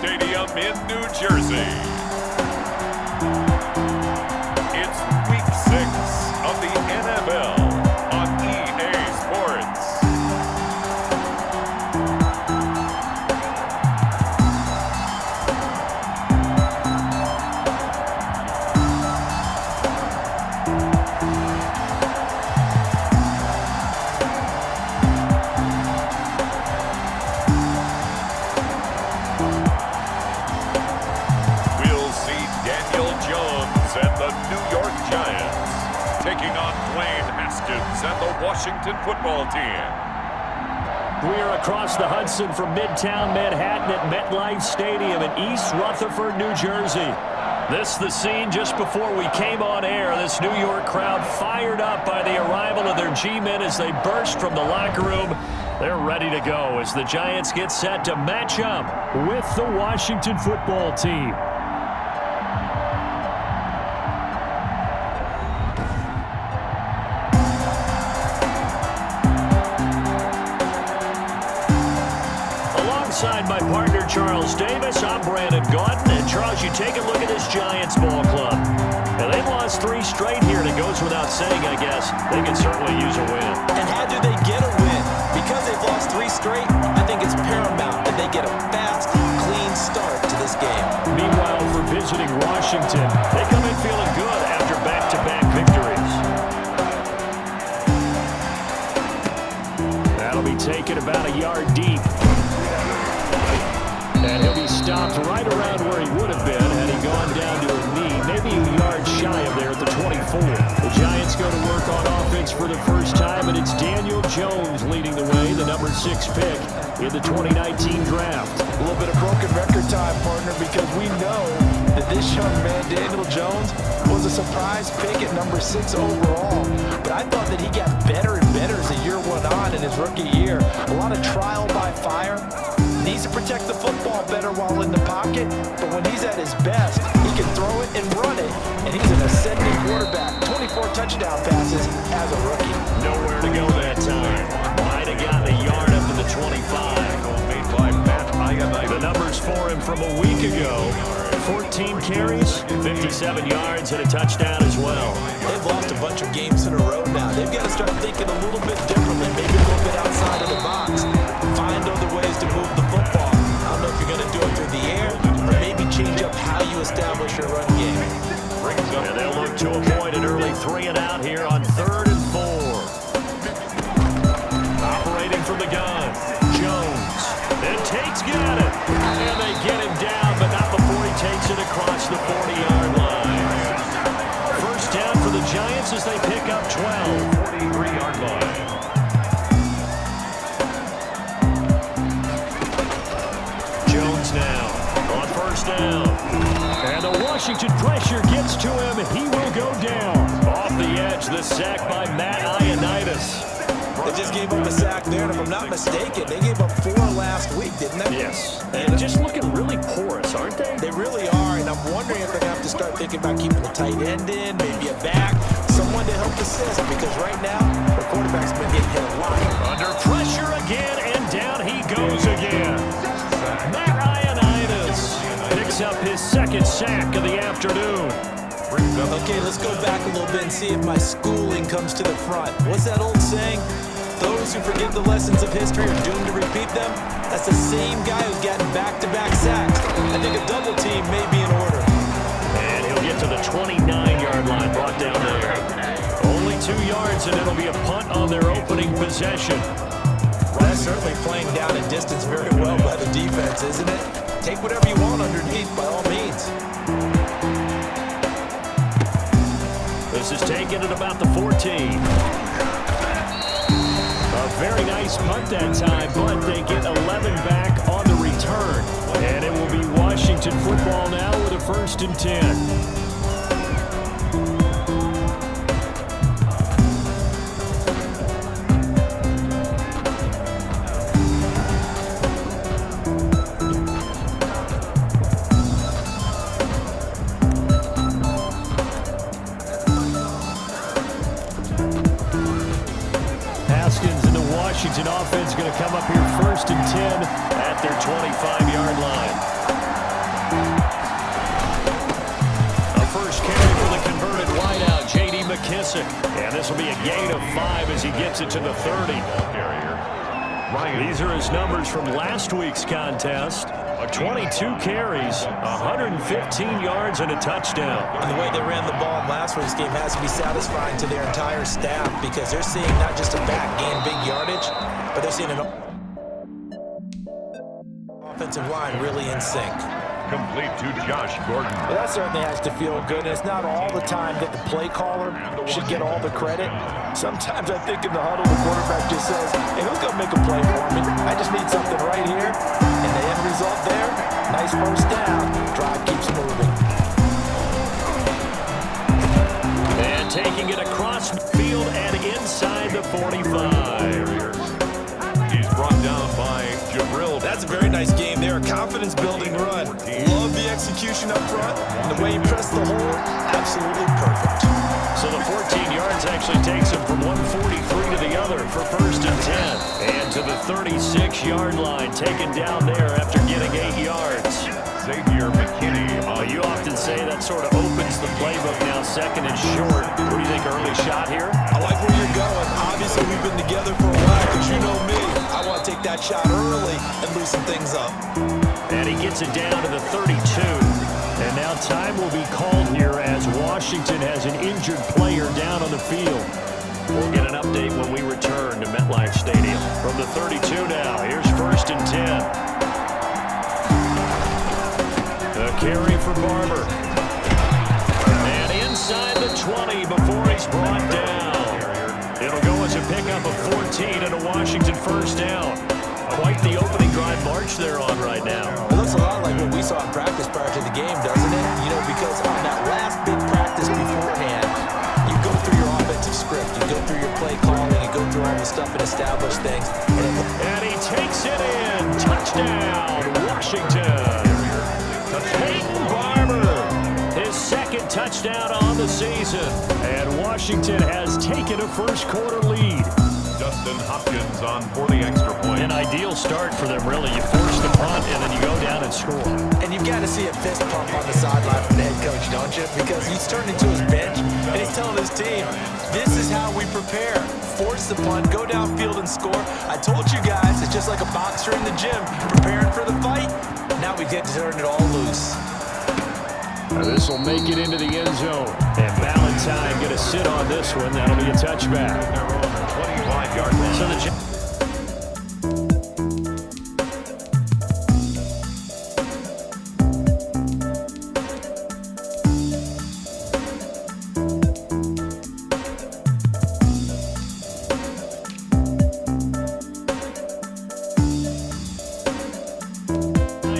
Stadium in New Jersey. It's Week 6 of the NFL on EA Sports. And the Washington football team. We are across the Hudson from Midtown Manhattan at MetLife Stadium in East Rutherford, New Jersey. This the scene just before we came on air. This New York crowd fired up by the arrival of their G-men as they burst from the locker room. They're ready to go as the Giants get set to match up with the Washington football team. alongside my partner, Charles Davis. I'm Brandon Gaudin. And, Charles, you take a look at this Giants ball club. Now, they've lost 3 straight here, and it goes without saying, I guess. They could certainly use a win. And how do they get a win? Because they've lost 3 straight, I think it's paramount that they get a fast, clean start to this game. Meanwhile, for visiting Washington, they come in feeling good after back-to-back victories. That'll be taken about a yard deep. And he'll be stopped right around where he would have been had he gone down to a knee, maybe a yard shy of there at the 24. The Giants go to work on offense for the first time, and it's Daniel Jones leading the way, the number 6 pick in the 2019 draft. A little bit of broken record time, partner, because we know that this young man, Daniel Jones, was a surprise pick at number 6 overall. But I thought that he got better and better as the year went on in his rookie year. A lot of trial by fire. Needs to protect the football better while in the pocket, but when he's at his best, he can throw it and run it, and he's an ascending quarterback. 24 touchdown passes as a rookie. Nowhere to go that time. Might have gotten a yard up to the 25. Made by Matt Ionite. The numbers for him from a week ago: 14 carries, 57 yards, and a touchdown as well. They've lost a bunch of games in a row now. They've got to start thinking a little bit differently, maybe a little bit outside of the box. Find other ways to move the football. I don't know if you're going to do it through the air or maybe change up how you establish your run game. And they'll look to avoid an early 3 and out here on 3rd and 4. Operating from the gun, Jones. And Tate's got it. And they get him down, but not before he takes it across the 40-yard line. First down for the Giants as they pick up 12. 43-yard line. Jones now on first down. And the Washington pressure gets to him. He will go down. Off the edge, the sack by Matt Ioannidis. They just gave up a sack there, and if I'm not mistaken, they gave up 4 last week, didn't they? Yes. And just looking really porous, aren't they? They really are, and I'm wondering if they're going to have to start thinking about keeping a tight end in, maybe a back, someone to help assist, because right now, the quarterback's been getting hit a lot. Under pressure again, and down he goes again. Matt Ioannidis picks up his 2nd sack of the afternoon. Okay, let's go back a little bit and see if my schooling comes to the front. What's that old saying? Those who forget the lessons of history are doomed to repeat them. That's the same guy who's gotten back-to-back sacks. I think a double team may be in order. And he'll get to the 29-yard line, brought down there. Only 2 yards, and it'll be a punt on their opening possession. Well, that's certainly playing down in distance very well by the defense, isn't it? Take whatever you want underneath, by all means. This is taken at about the 14. A very nice punt that time, but they get 11 back on the return. And it will be Washington football now with a 1st and 10. Washington offense going to come up here 1st and 10 at their 25-yard line. A first carry for the converted wideout, J.D. McKissick. And this will be a gain of 5 as he gets it to the 30. These are his numbers from last week's contest. 22 carries, 115 yards, and a touchdown. And the way they ran the ball in last week's game has to be satisfying to their entire staff, because they're seeing not just a back gain big yardage, but they're seeing an offensive line really in sync. Complete to Josh Gordon. Well, that certainly has to feel good, and it's not all the time that the play caller should get all the credit. Sometimes I think in the huddle, the quarterback just says, hey, who's going to make a play for me? I just need something right here. And the end result there, nice first down. Drive keeps moving. And taking it across the field and inside the 45. He's brought down by Jabril. That's a very nice game there. A confidence-building run. Love the execution up front, and the way he pressed the hole, absolutely perfect. So the 14 yards actually takes him from 143 to the other for 1st and 10. And to the 36-yard line, taken down there after getting 8 yards. Xavier McKinney. You often say that sort of opens the playbook now, 2nd and short. What do you think, early shot here? I like where you're going. Obviously, we've been together for a while, but you know me. I want to take that shot early and loosen things up. And he gets it down to the 32. And now time will be called here as Washington has an injured player down on the field. We'll get an update when we return to MetLife Stadium. From the 32 now, here's 1st and 10. The carry for Barber. And inside the 20 before he's brought down. It'll go as a pickup of 14 and a Washington 1st down. Quite the opening drive march they're on right now. It looks a lot like what we saw in practice prior to the game, doesn't it? You know, because on that last big practice beforehand, you go through your offensive script, you go through your play calling, you go through all the stuff and establish things. And he takes it in. Touchdown, Washington. Peyton Barber, his 2nd touchdown on the season. And Washington has taken a first-quarter lead. Justin Hopkins on for the extra point. An ideal start for them, really. You force the punt, and then you go down and score. And you've got to see a fist pump on the sideline from the head coach, don't you? Because he's turned into his bench, and he's telling his team, this is how we prepare. Force the punt, go downfield and score. I told you guys, it's just like a boxer in the gym, preparing for the fight. Now we get to turn it all loose. This will make it into the end zone. And Valentine going to sit on this one. That'll be a touchback. 25-yard line. So the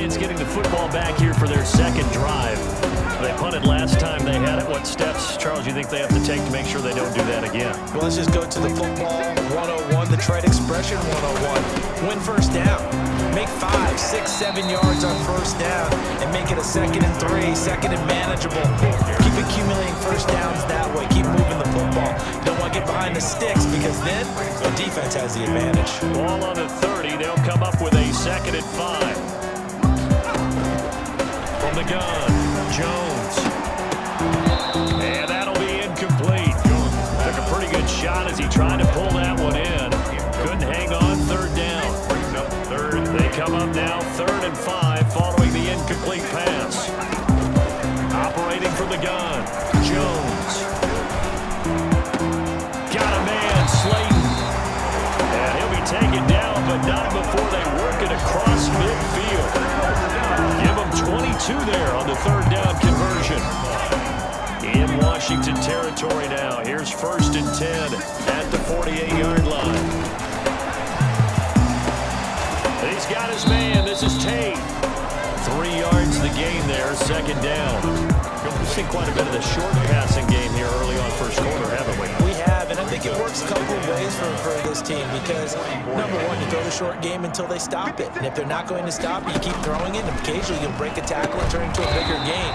Giants getting the football back here for their 2nd drive. They punted last time they had it. What steps, Charles, you think they have to take to make sure they don't do that again? Well, let's just go to the football 101, the trade expression 101. Win 1st down. Make 5, 6, 7 yards on 1st down and make it a 2nd and 3, 2nd and manageable. Keep accumulating 1st downs that way. Keep moving the football. You don't want to get behind the sticks because then the defense has the advantage. Ball on the 30. They'll come up with a 2nd and 5. From the gun, Jones. And that'll be incomplete. Took a pretty good shot as he tried to pull that one in. Couldn't hang on. 3rd down. Brings up 3rd. They come up now 3rd and 5 following the incomplete pass. Operating from the gun, Jones. Got a man, Slayton. And he'll be taken down, but not before they work it across midfield. Give him 22 there on the 3rd down conversion. In Washington territory now. Here's 1st and 10 at the 48-yard line. He's got his man. This is Tate. 3 yards the gain there, 2nd down. We've seen quite a bit of the short passing game here early on 1st quarter, haven't we? We have, and I think it works a couple of ways for this team because, number one, you throw the short game until they stop it. And if they're not going to stop it, you keep throwing it, and occasionally you'll break a tackle and turn it into a bigger gain.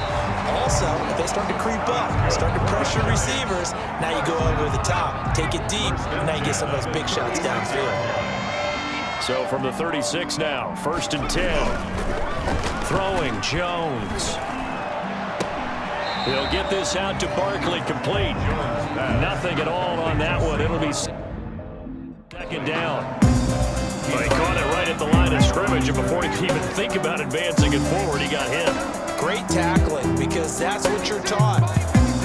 Also, if they start to creep up, start to pressure receivers, now you go over the top, take it deep, and now you get some of those big shots downfield. So from the 36 now, 1st and 10. Throwing, Jones. He'll get this out to Barkley, complete. Nothing at all on that one. It'll be 2nd down. Well, he caught it right at the line of scrimmage, and before he could even think about advancing it forward, he got hit. Great tackling, because that's what you're taught.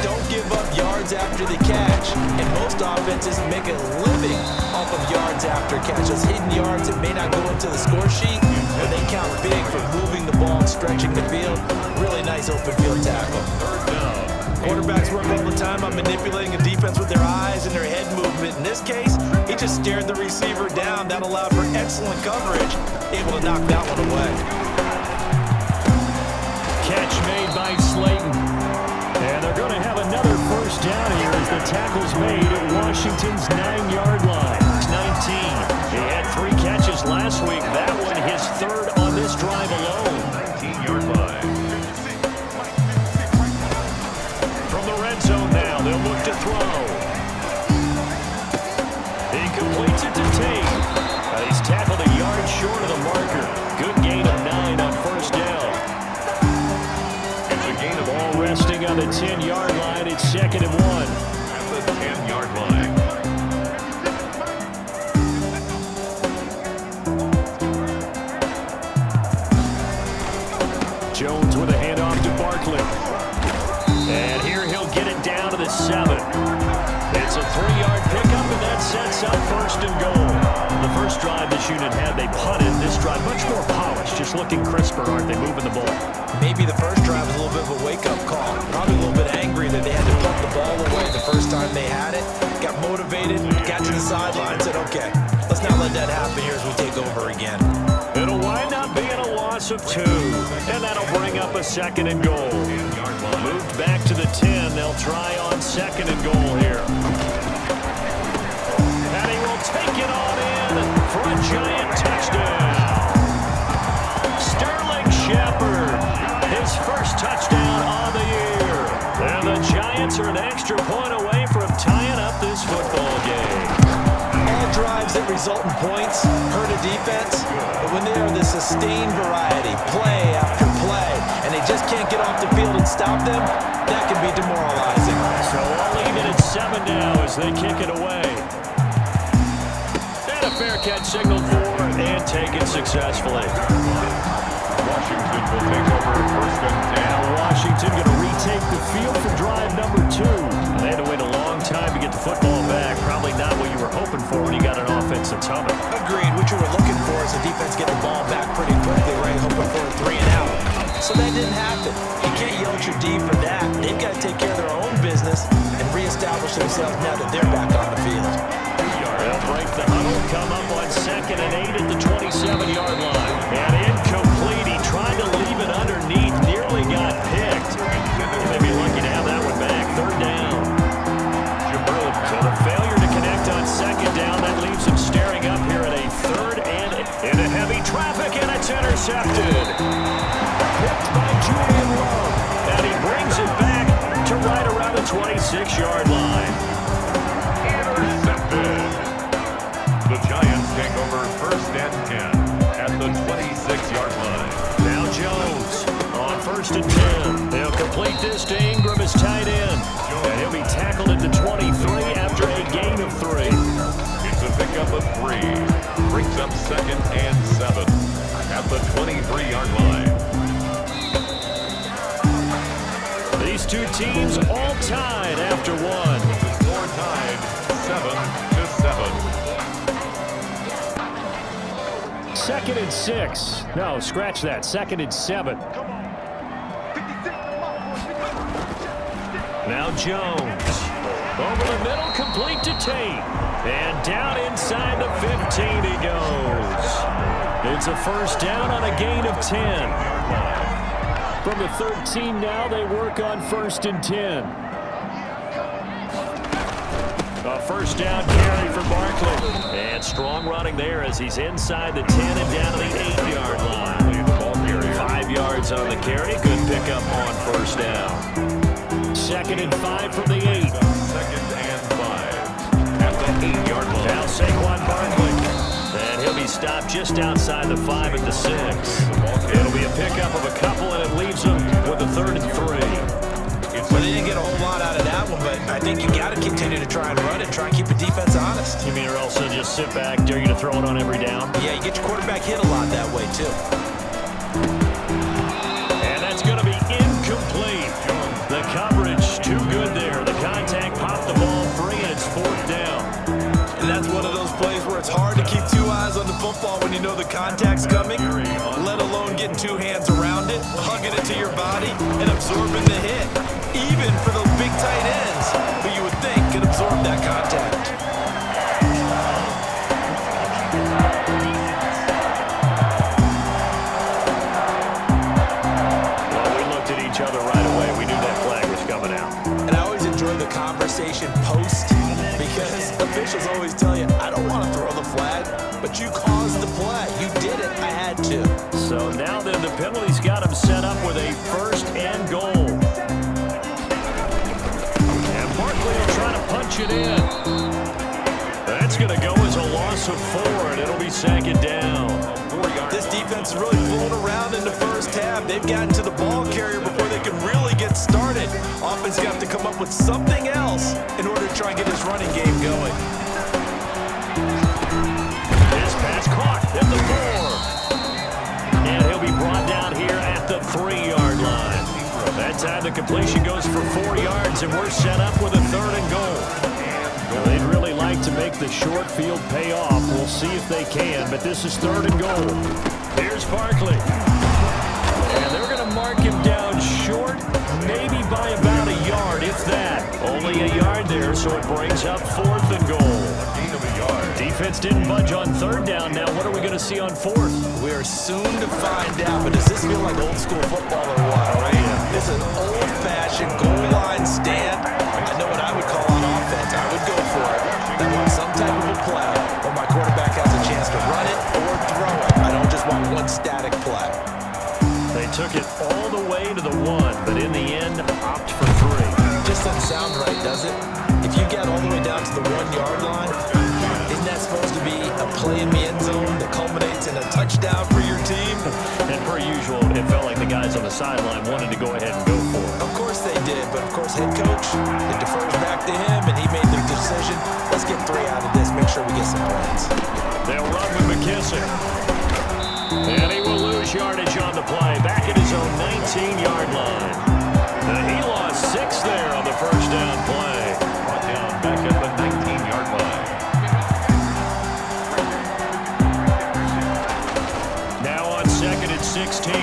Don't give up yards after the catch, and most offenses make a living off of yards after catch. Those hidden yards that may not go into the score sheet, but they count big for moving the ball and stretching the field. Really nice open field tackle. 3rd down. Quarterbacks work all the time on manipulating a defense with their eyes and their head movement. In this case, he just stared the receiver down. That allowed for excellent coverage, able to knock that one away. Catch made by Slayton. And they're going to have another 1st down here as the tackle's made at Washington's 9-yard line. 19. He had 3 catches last week. That one his 3rd on this drive alone. 19-yard line. to throw. He completes it to Tate. He's tackled a yard short of the marker. Good gain of 9 on first down. It's a gain of Ball resting on the 10-yard line. It's 2nd and 1. at the 10-yard line. Jones with a handoff to Barkley. And here he'll get it down to the 7. It's a 3-yard pickup, and that sets up 1st and goal. The first drive this unit had, they punted. This drive, much more polished, just looking crisper, aren't they, moving the ball? Maybe the first drive was a little bit of a wake-up call. Probably a little bit angry that they had to pump the ball away the first time they had it. Got motivated, got to the sideline, said, okay, let's not let that happen here as we take over again. It'll wind up being a loss of 2, and that'll bring up a 2nd and goal. Moved back to the 10. They'll try on 2nd and goal here. And he will take it on in for a giant touchdown. Sterling Shepard, his first touchdown on the year. And the Giants are an extra point away from tying up this football game. All drives that result in points hurt a defense, but when they are the sustained variety, play after play, and they just can't get off the field and stop them, that can be demoralizing. So all even at 7 now as they kick it away. And a fair catch signaled for and taken successfully. Washington will take over 1st and 10. Now Washington going to retake the field for drive number 2. They had to wait a long time to get the football back. Probably not what you were hoping for when you got an offensive tunnel. Agreed. What you were looking for is the defense get the ball back pretty quickly, right? Hoping for a 3 and out. So that didn't happen. You can't yell at your D for that. They've got to take care of their own business and reestablish themselves now that they're back on the field. They'll break the huddle, come up on 2nd and 8 at the 27-yard line. And incomplete. He tried to leave it underneath, nearly got picked. He may be lucky to have that one back. 3rd down. So the failure to connect on 2nd down, that leaves him staring up here at a 3rd and into heavy traffic, and it's intercepted. Picked by Julian Love. And he brings it back to right around the 26-yard line. Intercepted. The Giants take over 1st and 10 at the 26-yard line. Now Jones on 1st and 10. They'll complete this to Ingram as tight end. And he'll be tackled at the 23 after a gain of 3. It's a pickup of 3. Brings up 2nd and 7 at the 23-yard line. These two teams all tied after 1. The score tied 7-7. 2nd and 6. No, scratch that. 2nd and 7. Now Jones. Over the middle, complete to Tate. And down inside the 15 he goes. It's a 1st down on a gain of 10. From the 13 now, they work on 1st and 10. A 1st down carry for Barkley. And strong running there as he's inside the 10 and down to the 8-yard line. 5 yards on the carry. Good pickup on 1st down. 2nd and 5 from the 8. 2nd and 5 at the 8-yard line. Now Saquon Barkley. And he'll be stopped just outside the 5 at the 6. It'll be a pickup of a couple, and it leaves them with a 3rd and 3. Well, they didn't get a whole lot out of that one, but I think you got to continue to try and run it, try and keep the defense honest. You mean or else they'll just sit back, dare you to throw it on every down? Yeah, you get your quarterback hit a lot that way, too. And that's going to be incomplete. The coverage, too good there. The contact popped the ball free, and it's 4th down. And that's one of those plays where it's hard to keep 2 eyes on the football when you know the contact's coming, let alone getting 2 hands around it, hugging it to your body, and absorbing the hit. Even for those big tight ends, who you would think could absorb that contact. Well, we looked at each other right away. We knew that flag was coming out. And I always enjoy the conversation post, because officials always tell you, I don't want to throw the flag, but you caused the play. You did it. I had to. So now then the penalty's got him set up with a 1st and goal. And Barkley will try loss of 4, and it'll be second down. This defense is really fooling around in the first half. They've gotten to the ball carrier before they can really get started. Offense got to come up with something else in order to try and get this running game going. This pass caught at the 4. And he'll be brought down here at the 3-yard line. That time the completion goes for 4 yards, and we're set up with a 3rd and goal. Well, they'd really like to make the short field pay off. We'll see if they can, but this is 3rd and goal. Here's Barkley. And they're going to mark him down short, maybe by about a yard, if that. Only a yard there, so it brings up 4th and goal. Defense didn't budge on 3rd down. Now what are we going to see on 4th? We're soon to find out, but does this feel like old school football or what, right? Yeah. It's an old-fashioned goal line stand. I know what I would call on offense. I would go for it. I want some type of a play where my quarterback has a chance to run it or throw it. I don't just want one static play. They took it all the way to the 1, but in the end, opt for 3. Just doesn't sound right, does it? If you get all the way down to the 1-yard line, isn't that supposed to be a play in the end zone that culminates in a touchdown for your team? And per usual, it felt like the guys on the sideline wanted to go ahead and go for it. Of course they did, but of course head coach, it defers back to him, and he made the decision. Let's get 3 out of this, make sure we get some points. They'll run with McKissick. And he will lose yardage on the play, back at his own 19-yard line. He lost 6 there on the first down play. Brought down back at the 19-yard line. Now on 2nd and 16,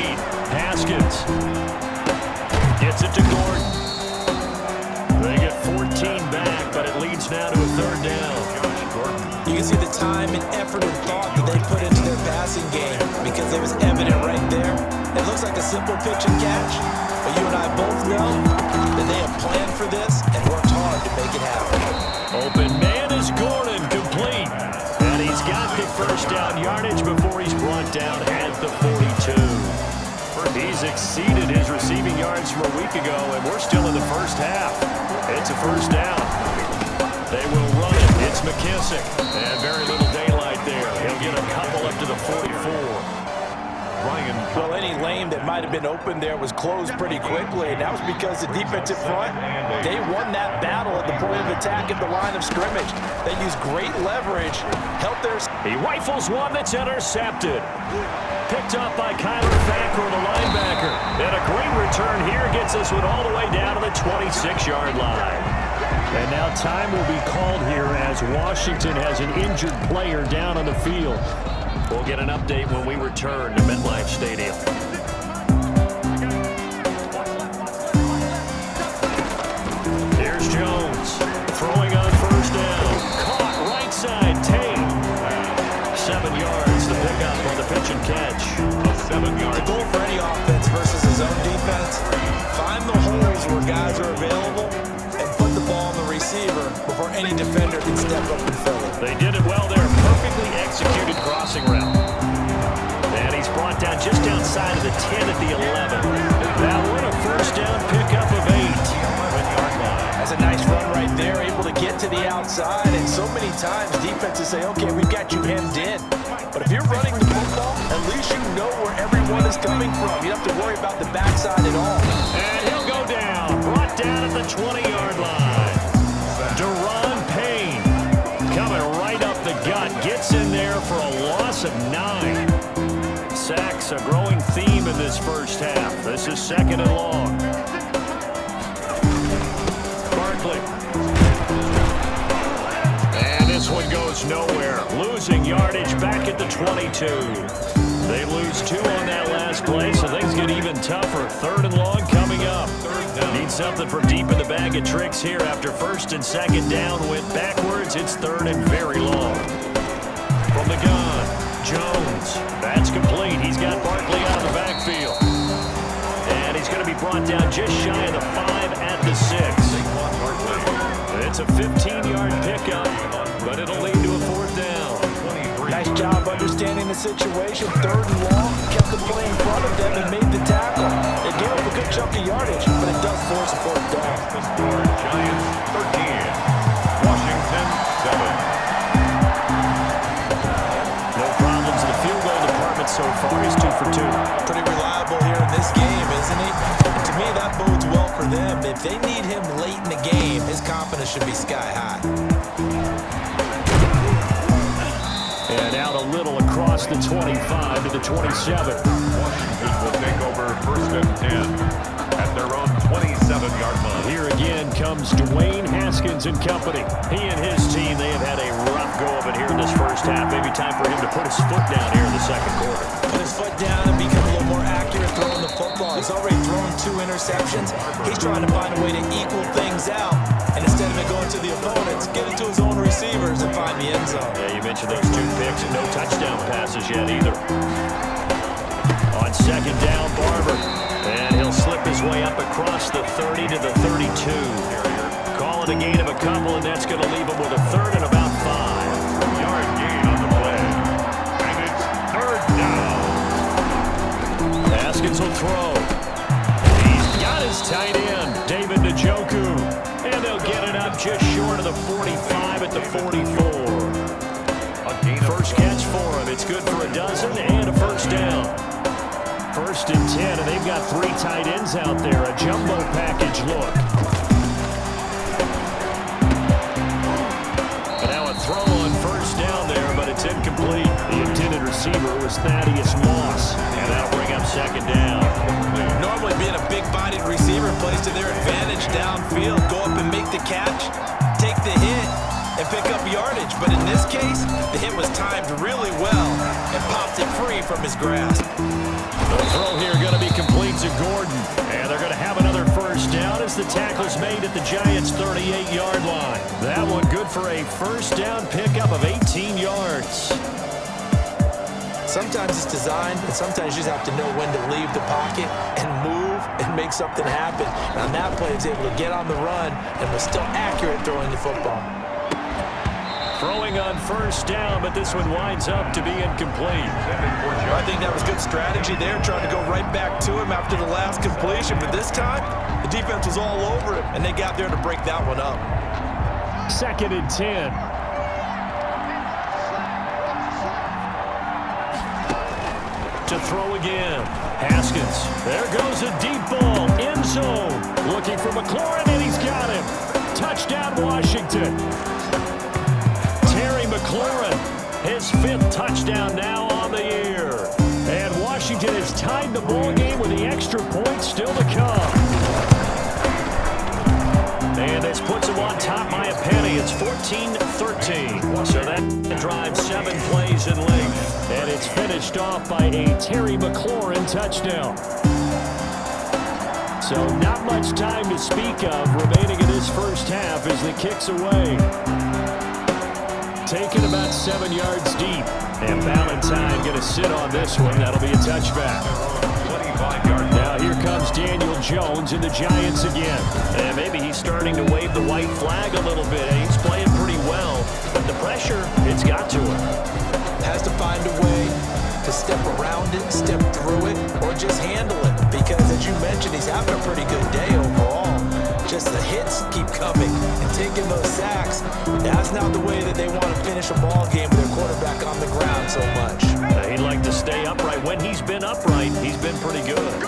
Haskins gets it to Gordon. They get 14 back, but it leads now to a 3rd down. You can see the time and effort and thought that they put into their passing game because it was evident right there. It looks like a simple pitch and catch, but you and I both know that they have planned for this and worked hard to make it happen. Open man is Gordon, complete. And he's got the first down yardage before he's brought down at the 42. He's exceeded his receiving yards from a week ago, and we're still in the first half. It's a first down. They will run it. It's McKissick. And very little daylight there. He'll get a couple up to the 44. Well, any lane that might have been open there was closed pretty quickly, and that was because the defensive front, they won that battle at the point of attack at the line of scrimmage. They used great leverage, helped their... He rifles one that's intercepted. Picked up by Kyler Thacker, the linebacker. And a great return here gets this one all the way down to the 26-yard line. And now time will be called here as Washington has an injured player down on the field. We'll get an update when we return to MetLife Stadium. Here's Jones throwing on first down. Caught right side, Tate. 7 yards, the pickup on the pitch and catch. 7 yards. The goal for any offense versus his own defense, find the holes where guys are available and put the ball on the receiver before any defender can step up and fill it. They did it well there. Perfectly executed crossing route. And he's brought down just outside of the 10 at the 11. Now what a first down pickup of 8. 11-yard line. That's a nice run right there, able to get to the outside. And so many times defenses say, okay, we've got you hemmed in. But if you're running the football, at least you know where everyone is coming from. You don't have to worry about the backside at all. And he'll go down. Brought down at the 20-yard line. Deron Payne coming right up the gut. Gets in there for a loss of 9. Sacks, a growing theme in this first half. This is 2nd and long. Barkley. And this one goes nowhere. Losing yardage back at the 22. They lose 2 on that last play, so things get even tougher. 3rd and long coming up. Need something from deep in the bag of tricks here after 1st and 2nd down. Went backwards. It's 3rd and very long. From the gun, Jones. That's complete. He's got Barkley out of the backfield. And he's going to be brought down just shy of the 5 at the 6. It's a 15-yard pickup, but it'll lead to a 4th down. Nice job understanding the situation. 3rd and long, kept the play in front of them and made the tackle. It gave up a good chunk of yardage, but it does force a 4th down. The score, Giants 13, Washington 7. them, if they need him late in the game, his confidence should be sky high. And out a little across the 25 to the 27. Washington will take over 1st and 10 at their own 27-yard line. Here again comes Dwayne Haskins and company. He and his team, they have had a rough go of it here in this first half. Maybe time for him to put his foot down here in the second quarter. Put his foot down and become a little more accurate throwing the football. He's already thrown 2 interceptions. He's trying to find a way to equal things out. And instead of it going to the opponents, get it to his own receivers and find the end zone. Yeah, you mentioned those 2 picks and no touchdown passes yet either. On second down, Barber. And he'll slip his way up across the 30 to the 32. Call it a gain of a couple, and that's going to leave him with a 3rd and about 5-yard gain on the play. And it's 3rd down. Haskins will throw. He's got his tight end, David Njoku. And they'll get it up just short of the 45 at the 44. First catch for him. It's good for a dozen and a first down. 1st and 10, and they've got 3 tight ends out there. A jumbo package look. And now a throw on first down there, but it's incomplete. The intended receiver was Thaddeus Moss, and that'll bring up 2nd down. Normally being a big-bodied receiver plays to their advantage downfield. Go up and make the catch, take the hit, and pick up yardage. But in this case, the hit was timed really well and popped it free from his grasp. The throw here going to be complete to Gordon. And they're going to have another first down as the tackle's made at the Giants' 38-yard line. That one good for a first down pickup of 18 yards. Sometimes it's designed, and sometimes you just have to know when to leave the pocket and move and make something happen. And on that play, he's able to get on the run and was still accurate throwing the football. Throwing on first down, but this one winds up to be incomplete. I think that was good strategy there, trying to go right back to him after the last completion. But this time, the defense was all over it, and they got there to break that one up. 2nd and 10. To throw again. Haskins. There goes a deep ball. End zone. Looking for McLaurin, and he's got him. Touchdown, Washington. McLaurin, his 5th touchdown now on the year. And Washington has tied the ball game with the extra point still to come. And this puts them on top by a penny. It's 14-13. So that drives 7 plays in length. And it's finished off by a Terry McLaurin touchdown. So not much time to speak of remaining in this first half as the kick's away. Taken about 7 yards deep. And Valentine going to sit on this one. That'll be a touchback. 25-yard. Now here comes Daniel Jones and the Giants again. And maybe he's starting to wave the white flag a little bit. He's playing pretty well. But the pressure, it's got to him. Has to find a way to step around it, step through it, or just handle it. Because as you mentioned, he's having a pretty good day overall. Just the hits keep coming and taking those sacks. That's not the way that they want to finish a ball game with their quarterback on the ground so much. He'd like to stay upright. When he's been upright, he's been pretty good.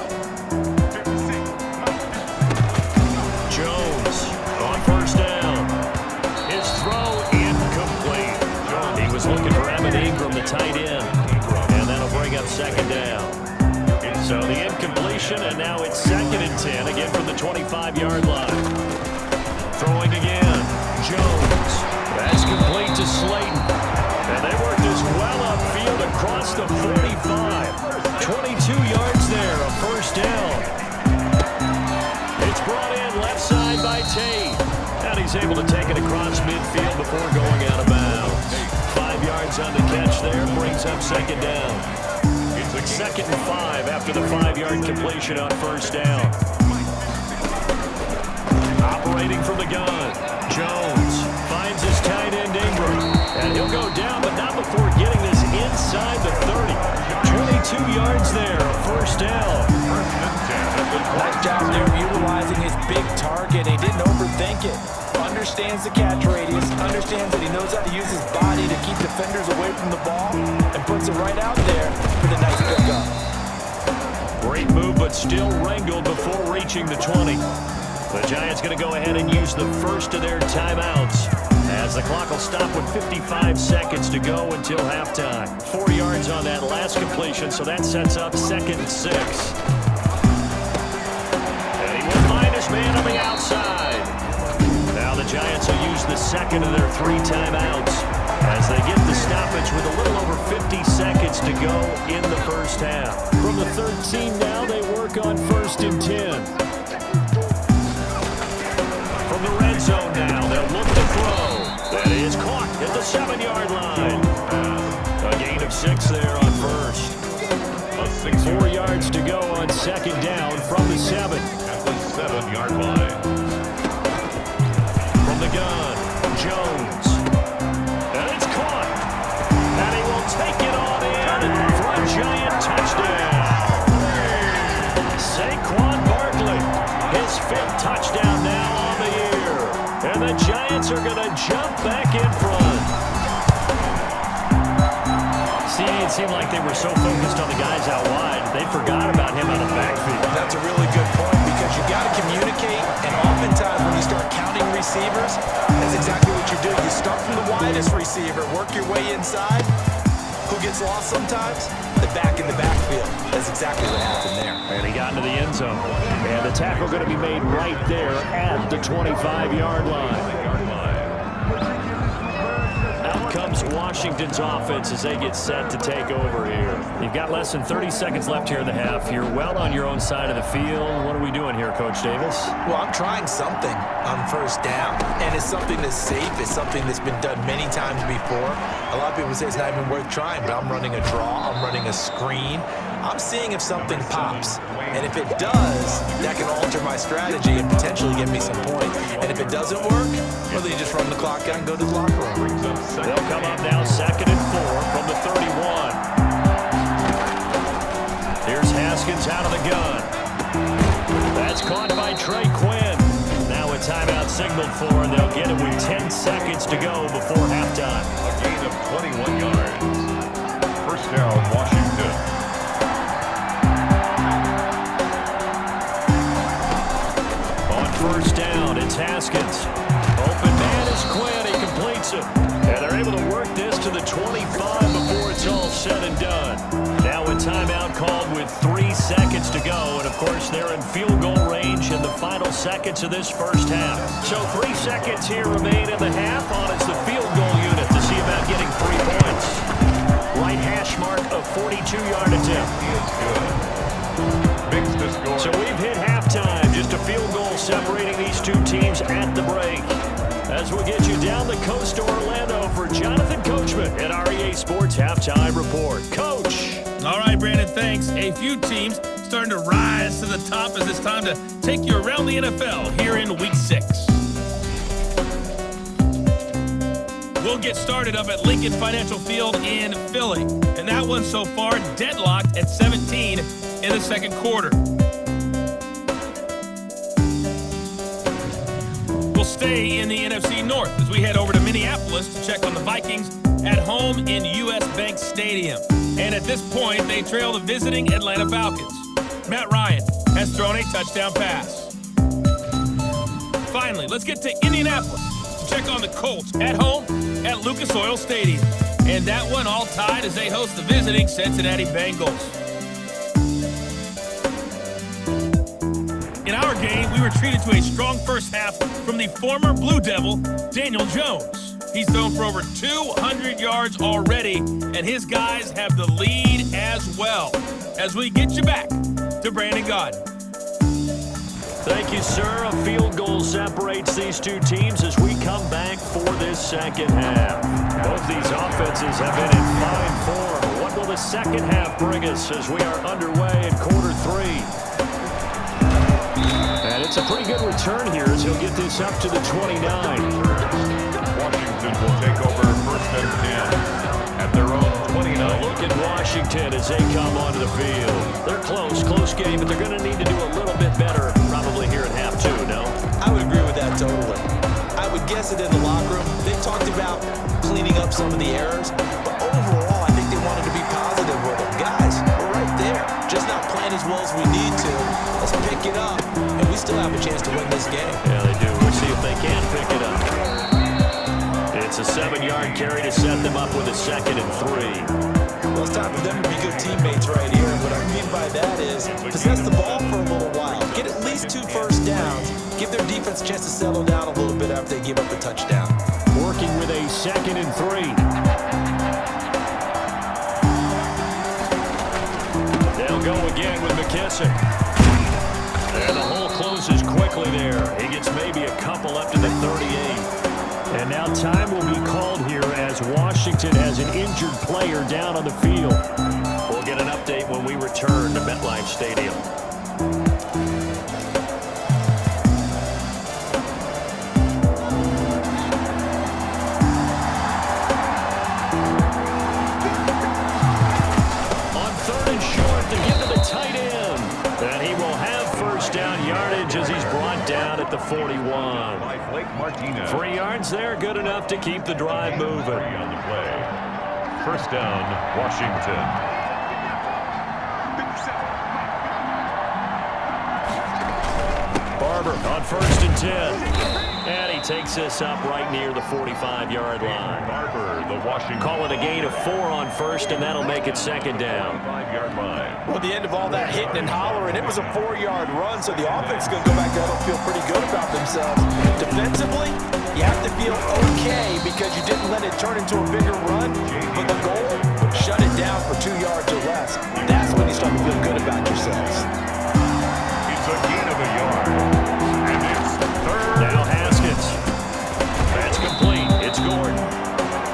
Jones on first down. His throw incomplete. He was looking for Evan Ingram, the tight end. And that'll bring up 2nd down. So the incompletion, and now it's 2nd and 10, again from the 25-yard line. Throwing again, Jones. That's complete to Slayton. And they worked this well upfield across the 45. 22 yards there, a first down. It's brought in left side by Tate. And he's able to take it across midfield before going out of bounds. 5 yards on the catch there, brings up 2nd down. 2nd and 5 after the 5-yard completion on first down. Operating from the gun, Jones finds his tight end Ingram. And he'll go down, but not before getting this inside the 30. 22 yards there, a first down. Nice job there utilizing his big target. He didn't overthink it. Understands the catch radius, understands that he knows how to use his body to keep defenders away from the ball, and puts it right out there for the nice pickup. Great move, but still wrangled before reaching the 20. The Giants going to go ahead and use the first of their timeouts, as the clock will stop with 55 seconds to go until halftime. 4 yards on that last completion, so that sets up 2nd and 6. And he will find his man on the outside. Now the Giants will use the second of their 3 timeouts as they get the stoppage with a little over 50 seconds to go in the first half. From the 13 now, they work on 1st and 10. From the red zone now, they'll look to throw. That is caught at the 7-yard line. A gain of 6 there on first. 4 yards to go on 2nd down from the 7. At the 7-yard line. From the gun, Jones. And it's caught. And he will take it on in for a Giant touchdown. Saquon Barkley, his 5th touchdown now on the year. And the Giants are going to jump back in front. See, it seemed like they were so focused on the guys out wide, they forgot about him on the backfield. That's a really good point because you got to communicate, and oftentimes when you start counting receivers, that's exactly what you do. You start from the widest receiver, work your way inside. Who gets lost sometimes? The back in the backfield. That's exactly what happened there. And he got into the end zone. And the tackle going to be made right there at the 25-yard line. Out comes Washington's offense as they get set to take over here. You've got less than 30 seconds left here in the half. You're well on your own side of the field. What are we doing here, Coach Davis? Well, I'm trying something on 1st down, and it's something that's safe. It's something that's been done many times before. A lot of people say it's not even worth trying, but I'm running a draw. I'm running a screen. I'm seeing if something pops. And if it does, that can alter my strategy and potentially get me some points. And if it doesn't work, well, then you just run the clock out and go to the locker room. They'll come up now 2nd and 4 from the 31. Here's Haskins out of the gun. That's caught by Trey Quinn. Now a timeout signaled for, and they'll get it with 10 seconds to go before halftime. A gain of 21 yards. 1st down, Washington. On 1st down, it's Haskins. Open man is Quinn. He completes it. And they're able to work this to the 25 before it's all said and done. Now a timeout called with 3 seconds to go. And, of course, they're in field goal range in the final seconds of this first half. So 3 seconds here remain in the half on as the field goal unit to see about getting 3 points. Right hash mark of 42-yard attempt. He is good. Big to score. So we've hit halftime. Just a field goal separating these 2 teams at the break. As we get you down the coast to Orlando for Jonathan Coachman at REA Sports Halftime Report. Coach. All right, Brandon, thanks. A few teams starting to rise to the top as it's time to take you around the NFL here in Week 6. We'll get started up at Lincoln Financial Field in Philly. And that one so far deadlocked at 17 in the 2nd quarter. We'll stay in the NFC North as we head over to Minneapolis to check on the Vikings at home in U.S. Bank Stadium. And at this point, they trail the visiting Atlanta Falcons. Matt Ryan has thrown a touchdown pass. Finally, let's get to Indianapolis to check on the Colts at home at Lucas Oil Stadium. And that one all tied as they host the visiting Cincinnati Bengals. In our game, we were treated to a strong first half from the former Blue Devil, Daniel Jones. He's thrown for over 200 yards already, and his guys have the lead as well. As we get you back to Brandon Gaudin. Thank you, sir. A field goal separates these 2 teams as we come back for this second half. Both these offenses have been in fine form. What will the second half bring us as we are underway in quarter 3? And it's a pretty good return here as he'll get this up to the 29. Washington will take over 1st and 10 at their own 29. Look at Washington as they come onto the field. They're close game, but they're going to need to do a little bit better probably here in half 2, no? I would agree with that totally. I would guess it in the locker room. They talked about cleaning up some of the errors, but overall, I think they wanted to be positive with them. Guys, we're right there. Just not playing as well as we need to. Let's pick it up. And we still have a chance to win this game. Yeah, they do. We'll see if they can pick it up. It's a 7-yard carry to set them up with a 2nd and 3. Well, it's time for them to be good teammates right here. And what I mean by that is possess the ball for a little while. Get at least 2 first downs. Give their defense a chance to settle down a little bit after they give up the touchdown. Working with a 2nd and 3. They'll go again with McKissick. And the hole closes quickly there. He gets maybe a couple up to the 38. And now time will be called here as Washington has an injured player down on the field. We'll get an update when we return to MetLife Stadium. On 3rd and short, they give to the tight end. And he will have first down yardage as he's brought down at the 41. 3 yards there, good enough to keep the drive moving. On the play. First down, Washington. Barber on 1st and 10. And he takes this up right near the 45-yard line. Barber, the Washington. Call it a gain of 4 on 1st, and that'll make it 2nd down. 5-yard line. Well, at the end of all that hitting and hollering, it was a 4-yard run, so the offense is going to go back there and feel pretty good about themselves. Defensively, you have to feel okay because you didn't let it turn into a bigger run, but the goal, shut it down for 2 yards or less. That's when you start to feel good about yourselves. It's a gain of a yard. And it's 3rd. Now Haskins. That's complete. It's Gordon.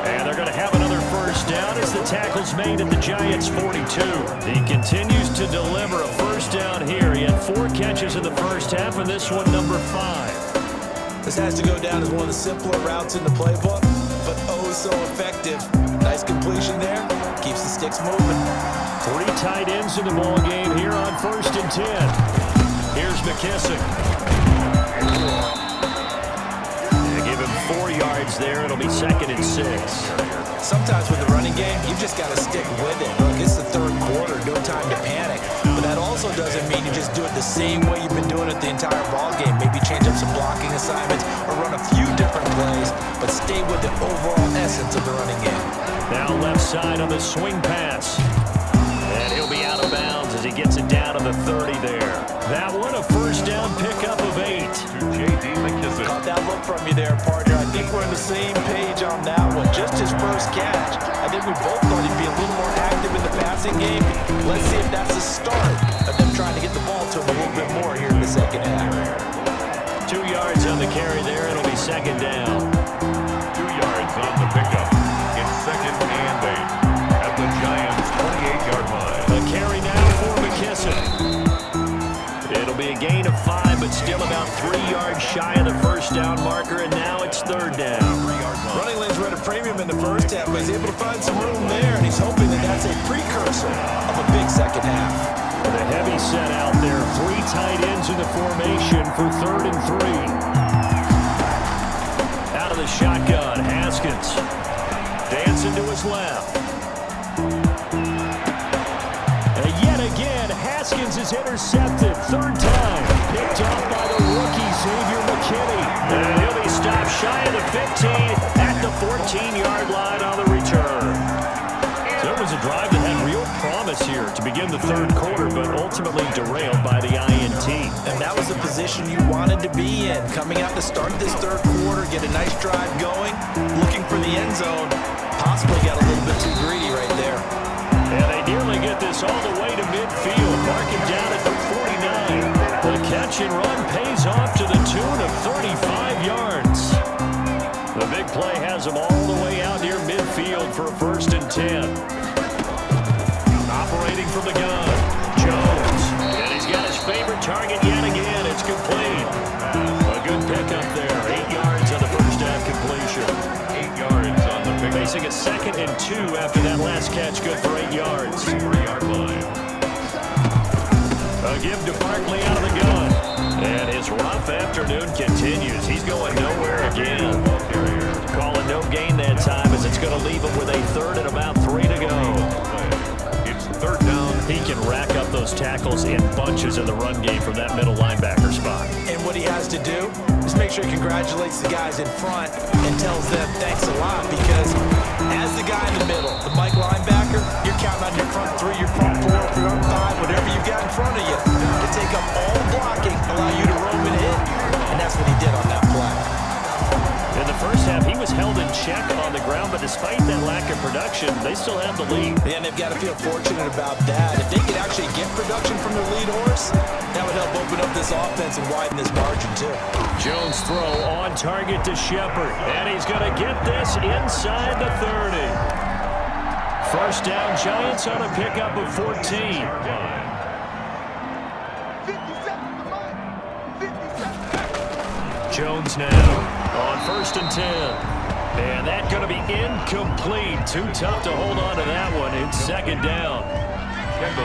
And they're going to have another first down as the tackle's made at the Giants' 42. He continues to deliver a first down here. He had 4 catches in the first half, and this one number 5. This has to go down as one of the simpler routes in the playbook, but oh so effective. Nice completion there. Keeps the sticks moving. 3 tight ends in the ball game here on 1st and 10. Here's McKissick. They give him 4 yards there. It'll be 2nd and 6. Sometimes with the running game, you just got to stick with it. Look, it's the 3rd quarter, no time to panic. But that also doesn't mean you just do it the same way you've been doing it the entire ball game. Maybe change up some blocking assignments or run a few different plays, but stay with the overall essence of the running game. Now left side on the swing pass. And he'll be out of bounds as he gets it down to the 30 there. That one a first down pickup of 8. To J.D. McKissick. Caught that look from you there, partner. I think we're on the same page on that one. Just his first catch. I think we both thought he'd be a little more active in the passing game. Let's see if that's the start of them trying to get the ball to him a little bit more here in the second half. 2 yards on the carry there. It'll be 2nd down. 2 yards on the pickup. It's 2nd and 8 at the Giants' 28-yard line. A carry now for McKissick. It'll be a gain of 5, but still about 3 yards shy of the first down marker, and now it's 3rd down. Running lanes were at a premium in the first half, but he's able to find some room there, and he's hoping that that's a precursor of a big second half. The heavy set out there. 3 tight ends in the formation for 3rd and 3. Out of the shotgun, Haskins. Dancing to his left. And yet again, Haskins is intercepted. 3rd time. Picked off by the rookie, Xavier McKinney. And he'll be stopped shy of the 15 at the 14-yard line on the return. So it was a drive that had real promise here to begin the 3rd quarter, but ultimately derailed by the INT. And that was the position you wanted to be in. Coming out to start this 3rd quarter, get a nice drive going, looking for the end zone. Possibly got a little bit too greedy right there. And they nearly get this all the way to midfield. Mark it down at the 49. The catch and run pays off to the tune of 35 yards. The big play has them all the way out near midfield for a 1st and 10. Operating from the gun, Jones. And he's got his favorite target yet again. It's complete. A good pickup there. 8 yards on the first half completion. 8 yards on the pickup. Facing a 2nd and 2 after that last catch. Good for 8 yards. 3-yard line. A give to Barkley out of the gun. And his rough afternoon continues. He's going nowhere again. Calling no gain that time as it's going to leave him with a 3rd and about 3 to go. It's 3rd down. He can rack up those those tackles in bunches in the run game from that middle linebacker spot. And what he has to do is make sure he congratulates the guys in front and tells them thanks a lot, because as the guy in the middle, the Mike linebacker, you're counting on your front three, your front four, your front five, whatever you've got in front of you to take up all the blocking, allow you to roam and hit, and that's what he did on that play. In the first half, he was held in check on the ground, but despite that lack of production, they still have the lead. And they've got to feel fortunate about that. If they could actually get production from their lead horse, that would help open up this offense and widen this margin too. Jones throw on target to Shepard, and he's going to get this inside the 30. First down, Giants on a pickup of 14. Jones now on 1st and 10. And that's going to be incomplete. Too tough to hold on to that one. It's 2nd down.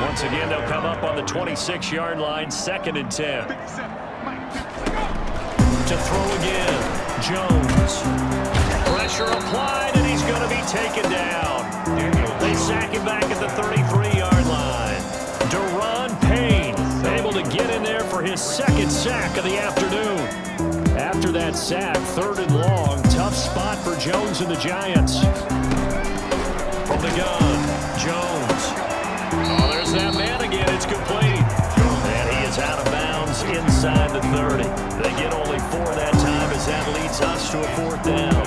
Once again, they'll come up on the 26-yard line, 2nd and 10. To throw again, Jones. Pressure applied, and he's going to be taken down. They sack him back at the 33-yard line. Deron Payne able to get in there for his 2nd sack of the afternoon. After that sack, 3rd and long, tough spot for Jones and the Giants. From the gun, Jones. Oh, there's that man again. It's complete. And he is out of bounds inside the 30. They get only 4 that time as that leads us to a 4th down.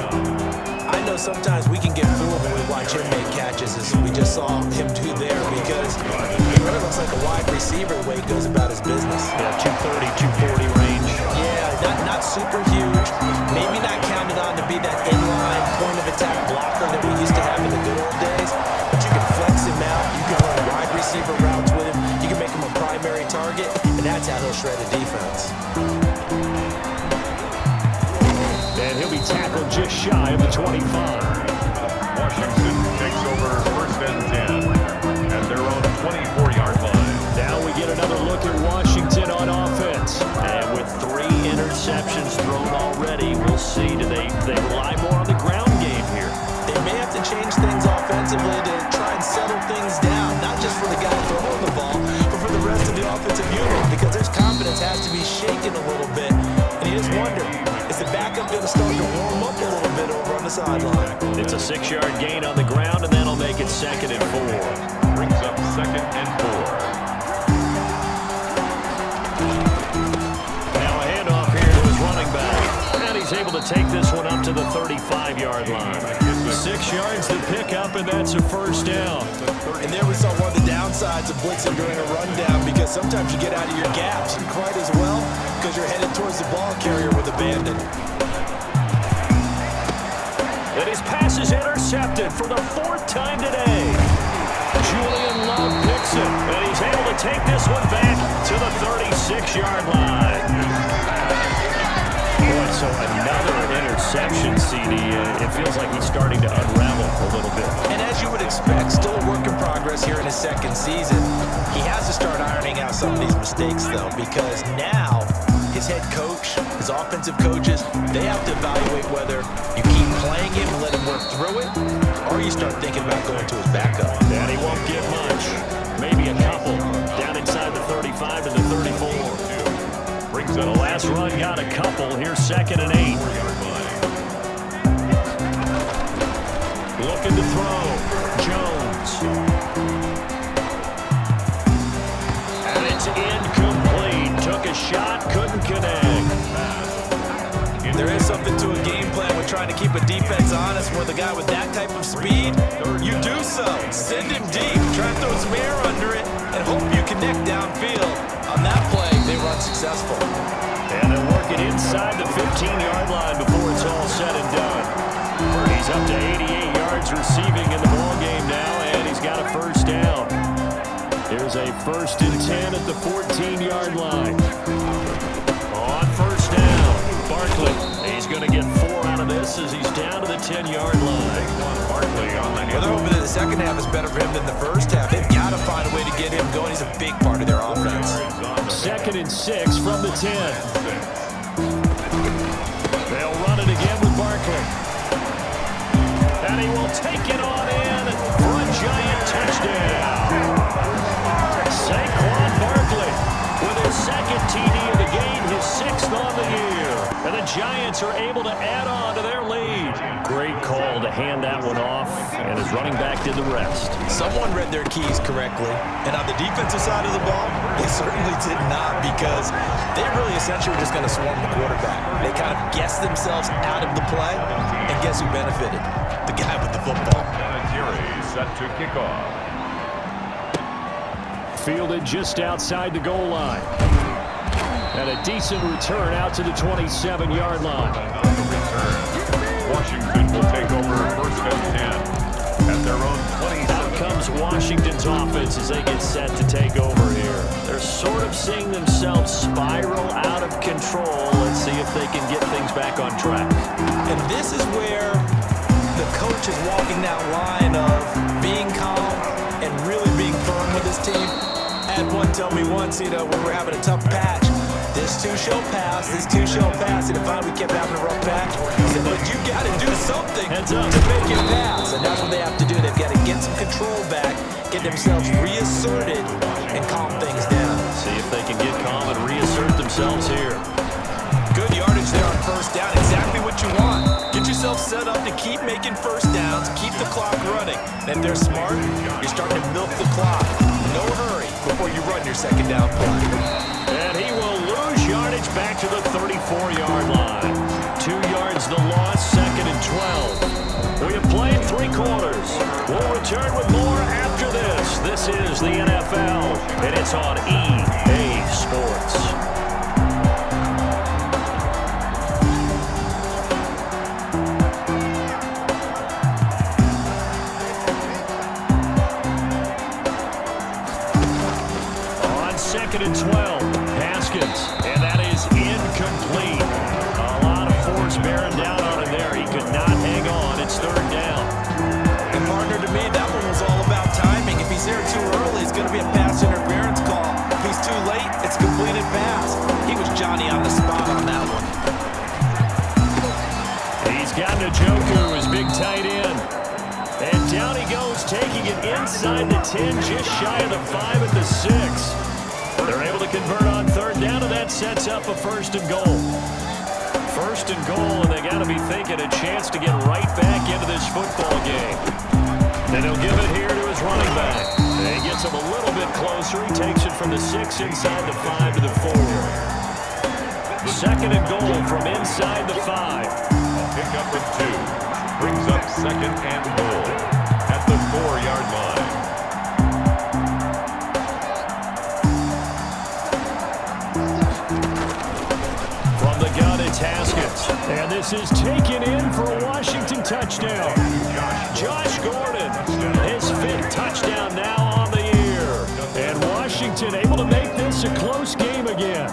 I know sometimes we can get fooled when we watch him make catches, as we just saw him do there, because he really looks like a wide receiver the way he goes about his business. Yeah, 230, 240 range. Yeah, not super huge. Maybe not counted on to be that inline point-of-attack blocker that we used to have in the good old days, but you can flex him out. You can run wide receiver routes with him. You can make him a primary target, and that's how he'll shred a defense. And he'll be tackled just shy of the 25. Washington takes over 1st and 10 at their own 24-yard line. Now we get another look at Washington on offense. And with 3 interceptions thrown already, we'll see. Do they rely more on the ground game here? They may have to change things offensively to try and settle things down, not just for the guy throwing the ball, but for the rest of the offensive unit, because their confidence has to be shaken a little bit. And you just wonder, is the backup going to start to warm up a little bit over on the sideline? It's a 6-yard gain on the ground, and that'll make it 2nd and 4. Brings up 2nd and 4. Now a handoff here to his running back. And he's able to take this one up to the 35-yard line. 6 yards to pick up, and that's a 1st down. And there we saw one of the downsides of blitzing during a rundown, because sometimes you get out of your gaps and quite as well because you're headed towards the ball carrier with abandon. And his pass is intercepted for the 4th time today. Julian Love picks it, and he's able to take this one back to the 36-yard line. Boy, so another interception, CD. It feels like he's starting to unravel a little bit. And as you would expect, still a work in progress here in his 2nd season. He has to start ironing out some of these mistakes, though, because now his head coach, his offensive coaches, they have to evaluate whether you keep playing him and let him work through it, or you start thinking about going to his backup. And he won't get much. Maybe a couple. Down inside the 35 to the 34. The last run got a couple. Here's 2nd and 8. Looking to throw. Jones. And it's incomplete. Took a shot, couldn't connect. There is something to a game plan with trying to keep a defense honest, where the guy with that type of speed, you do so. Send him deep. Try to throw some air under it and hope you connect downfield. On that play, they run successful. And they'll work it inside the 15-yard line before it's all said and done. He's up to 88 yards receiving in the ballgame now, and he's got a 1st down. Here's a 1st and 10 at the 14-yard line. On 1st down, Barkley. He's going to get 4 out of this as he's down to the 10-yard line. Barkley on the Well, they're hoping that the 2nd half is better for him than the 1st half. They've got to find a way to get him going. He's a big part of their offense. 2nd and 6 from the 10. They'll run it again with Barkley. And he will take it on in for a Giant touchdown. Saquon TD of the game, his 6th on the year. And the Giants are able to add on to their lead. Great call to hand that one off, and his running back did the rest. Someone read their keys correctly, and on the defensive side of the ball, they certainly did not, because they really essentially were just going to swarm the quarterback. They kind of guessed themselves out of the play, and guess who benefited? The guy with the football. Set to kick off. Fielded just outside the goal line. And a decent return out to the 27-yard line. Washington will take over 1st and 10 at their own 20. Out comes Washington's offense as they get set to take over here. They're sort of seeing themselves spiral out of control. Let's see if they can get things back on track. And this is where the coach is walking that line of being calm and really being firm with his team. I had one tell me once, when we were having a tough patch, this too shall pass, this too shall pass. And finally we kept having a rough patch. He said, but you got to do something to make it pass. And that's what they have to do. They've got to get some control back, get themselves reasserted, and calm things down. See if they can get calm and reassert themselves here. Good yardage there on 1st down. Exactly what you want. Get yourself set up to keep making 1st downs, keep the clock running. And if they're smart, you're starting to milk the clock. No hurry before you run your 2nd down play. And he will lose yardage back to the 34-yard line. 2 yards the loss, 2nd and 12. We have played 3 quarters. We'll return with more after this. This is the NFL, and it's on EA Sports. And 12, Haskins, and that is incomplete. A lot of force bearing down on him there. He could not hang on. It's 3rd down. And partner, to me, that one was all about timing. If he's there too early, it's going to be a pass interference call. If he's too late, it's a completed pass. He was Johnny on the spot on that one. He's got Njoku, his big tight end. And down he goes, taking it inside the 10, just shy of the 5 at the 6. They're able to convert on 3rd down, and that sets up a 1st and goal. 1st and goal, and they got to be thinking a chance to get right back into this football game. And he'll give it here to his running back. And he gets him a little bit closer. He takes it from the 6 inside the 5 to the 4. 2nd and goal from inside the 5. A pickup of 2. Brings up 2nd and goal at the 4-yard line. Haskins, and this is taken in for a Washington touchdown. Josh Gordon, his 5th touchdown now on the year. And Washington able to make this a close game again.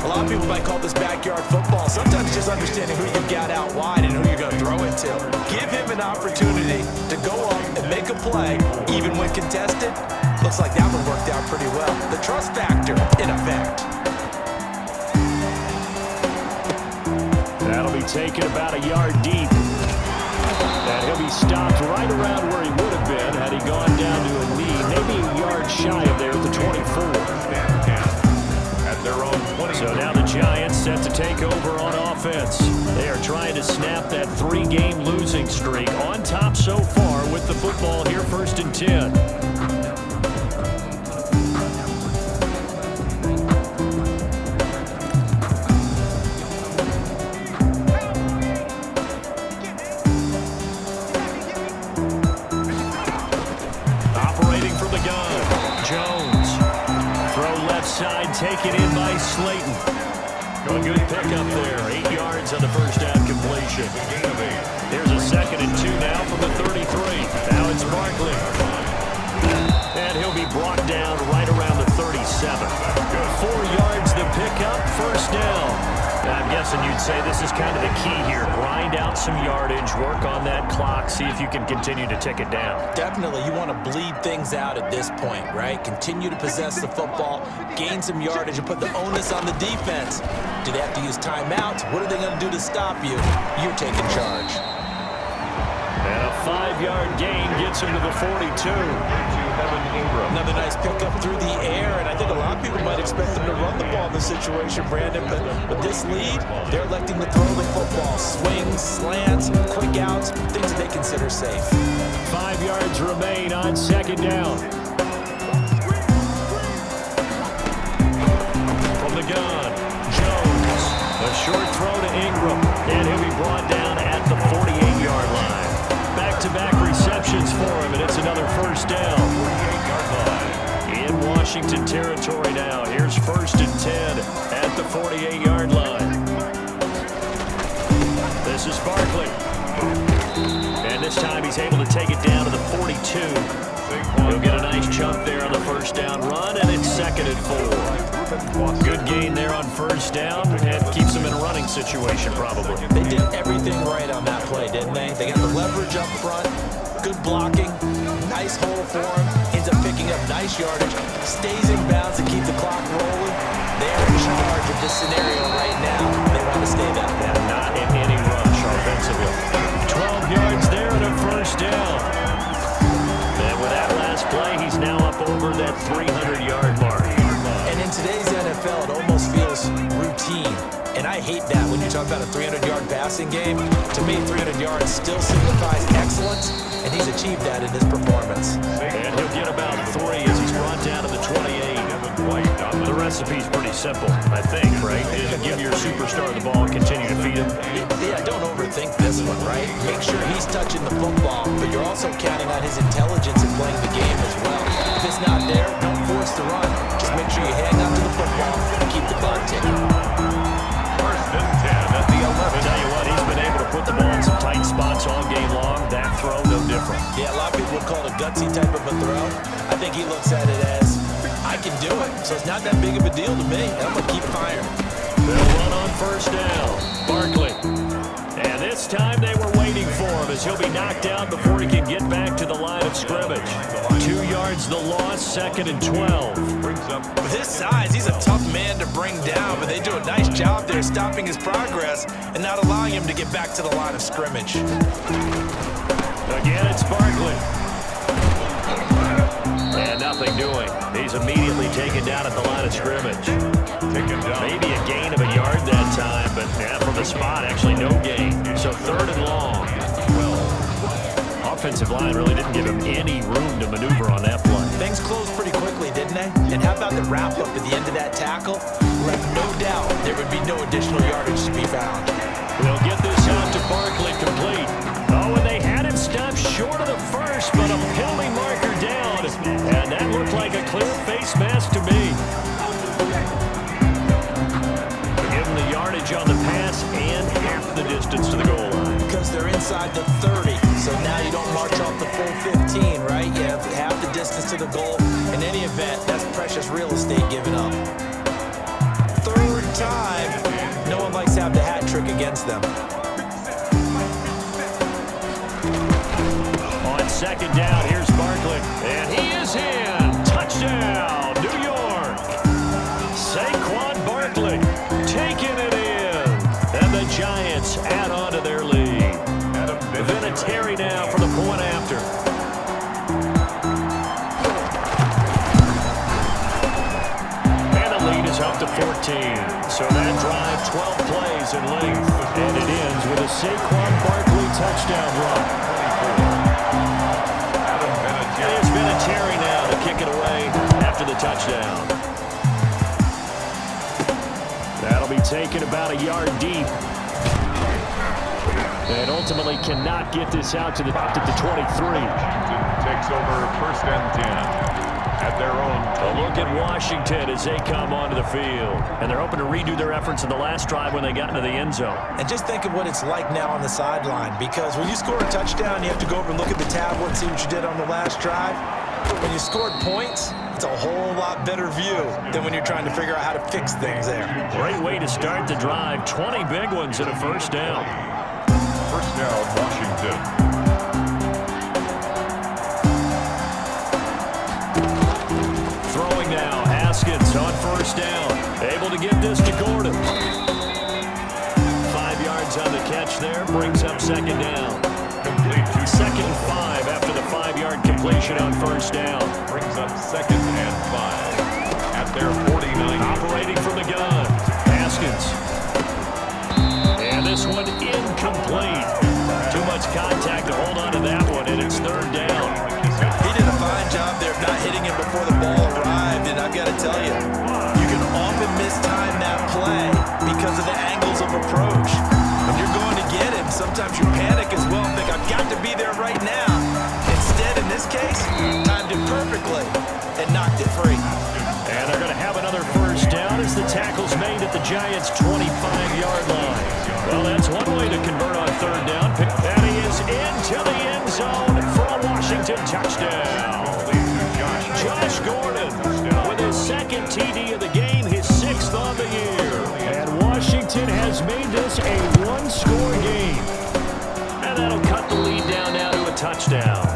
A lot of people might call this backyard football. Sometimes just understanding who you've got out wide and who you're going to throw it to. Give him an opportunity to go up and make a play, even when contested. Looks like that one worked out pretty well. The trust factor, in effect. That'll be taken about a yard deep. And he'll be stopped right around where he would have been had he gone down to a knee, maybe a yard shy of there at the 24. At their own 20. So now the Giants set to take over on offense. They are trying to snap that 3-game losing streak, on top so far with the football here, 1st and 10. Taken in by Slayton. A good pickup there. 8 yards on the 1st down completion. Here's a 2nd and 2 now from the 33. Now it's Barkley. And he'll be brought down right around the 37. 4 yards the pickup, 1st down. I'm guessing you'd say this is kind of the key here. Grind out some yardage, work on that clock, see if you can continue to tick it down. Definitely, you want to bleed things out at this point, right? Continue to possess the football, gain some yardage, and put the onus on the defense. Do they have to use timeouts? What are they going to do to stop you? You're taking charge. And a 5-yard gain gets him to the 42. Another nice pickup through the air, and I think a lot of people might expect them to run the ball in this situation, Brandon, but with this lead, they're electing to throw the football. Swings, slants, quick outs, things that they consider safe. 5 yards remain on second down. From the gun, Jones. A short throw to Ingram, and he'll be brought down at the 48-yard line. Back-to-back receptions for him, and it's another first down. 48-yard line. In Washington territory now. Here's 1st and 10 at the 48-yard line. This is Barkley. And this time he's able to take it down to the 42. He'll get a nice chunk there on the first down run, and it's 2nd and 4. Good gain there on first down, and keeps him in a running situation probably. They did everything right on that play, didn't they? They got the leverage up front, good blocking, nice hole for him, ends up picking up nice yardage, stays in bounds to keep the clock rolling. They're in charge of this scenario right now. They want to stay that way. Not in any rush offensively. 12 yards there and a first down. And with that last play, he's now up over that 300-yard mark. And in today's NFL, it almost feels routine. And I hate that when you talk about a 300-yard passing game. To me, 300 yards still signifies excellence, and he's achieved that in his performance. And he'll get about 3 as he's brought down to the 28. The recipe's pretty simple, I think, right? Is give your superstar the ball and continue to feed him. Yeah, don't overthink this one, right? Make sure he's touching the football, but you're also counting on his intelligence in playing the game as well. If it's not there, don't force the run. Just make sure you hang on to the football and keep the clock ticking. 1st and 10 at the 11. I'll tell you what, he's been able to put the ball in some tight spots all game long. That throw, no different. Yeah, a lot of people would call it a gutsy type of a throw. I think he looks at it as, I can do it, so it's not that big of a deal to me. I'm going to keep firing. They'll run on first down. Barkley. And this time they were waiting for him as he'll be knocked out before he can get back to the line of scrimmage. 2 yards the loss, 2nd and 12. With his size, he's a tough man to bring down, but they do a nice job there stopping his progress and not allowing him to get back to the line of scrimmage. Again, it's Barkley. And nothing doing. He's immediately taken down at the line of scrimmage. Maybe a gain of a yard that time, but yeah, from the spot, actually no gain. So 3rd and long. Offensive line really didn't give him any room to maneuver on that play. Things closed pretty quickly, didn't they? And how about the wrap-up at the end of that tackle? Left no doubt there would be no additional yardage to be found. They'll get this out to Barkley complete. Oh, and they had him stopped short of the first, but a penalty marker down. And that looked like a clear face mask to me. Give him the yardage on the pass and half the distance to the goal line. Because they're inside the 30, so now you don't march off the full 15, right? You have half the distance to the goal. In any event, that's precious real estate given up. 3rd time, no one likes to have the hat trick against them. On 2nd down, here's Barkley. And he is in. Touchdown, New York. Saquon Barkley taking it in. And the Giants add on to their lead. Vinatieri now for the point after. And the lead is up to 14. So that drive, 12 plays in length. And it ends with a Saquon Barkley touchdown run. There's Vinatieri now to kick it away after the touchdown. That'll be taken about a yard deep. And ultimately cannot get this out to the 23. Takes over 1st and 10 at their own. A look at Washington as they come onto the field. And they're hoping to redo their efforts in the last drive when they got into the end zone. And just think of what it's like now on the sideline, because when you score a touchdown, you have to go over and look at the tablet and see what you did on the last drive. When you scored points, it's a whole lot better view than when you're trying to figure out how to fix things there. Great way to start the drive. 20 big ones and a first down. First down, Washington. Throwing now, Haskins on first down. Able to get this to Gordon. 5 yards on the catch there, brings up 2nd down. Complete to 2nd and 5 after the 5-yard completion on first down. 2nd and 5. At their 49. Operating from the gun, Haskins. And this one incomplete. Too much contact to hold on to that one, and it's 3rd down. He did a fine job there of not hitting him before the ball arrived, and I've got to tell you, you can often mistime that play because of the angles of approach. When you're going to get him, sometimes you panic as well and think, I've got to be there right now. Instead, in this case, timed it perfectly and knocked it free. And they're going to have another 1st down as the tackle's made at the Giants' 25-yard line. Well, that's one way to convert on 3rd down. And he is into the end zone for a Washington touchdown. Josh Gordon with his 2nd TD of the game, his 6th on the year. And Washington has made this a 1-score game. And that'll cut the lead down now to a touchdown.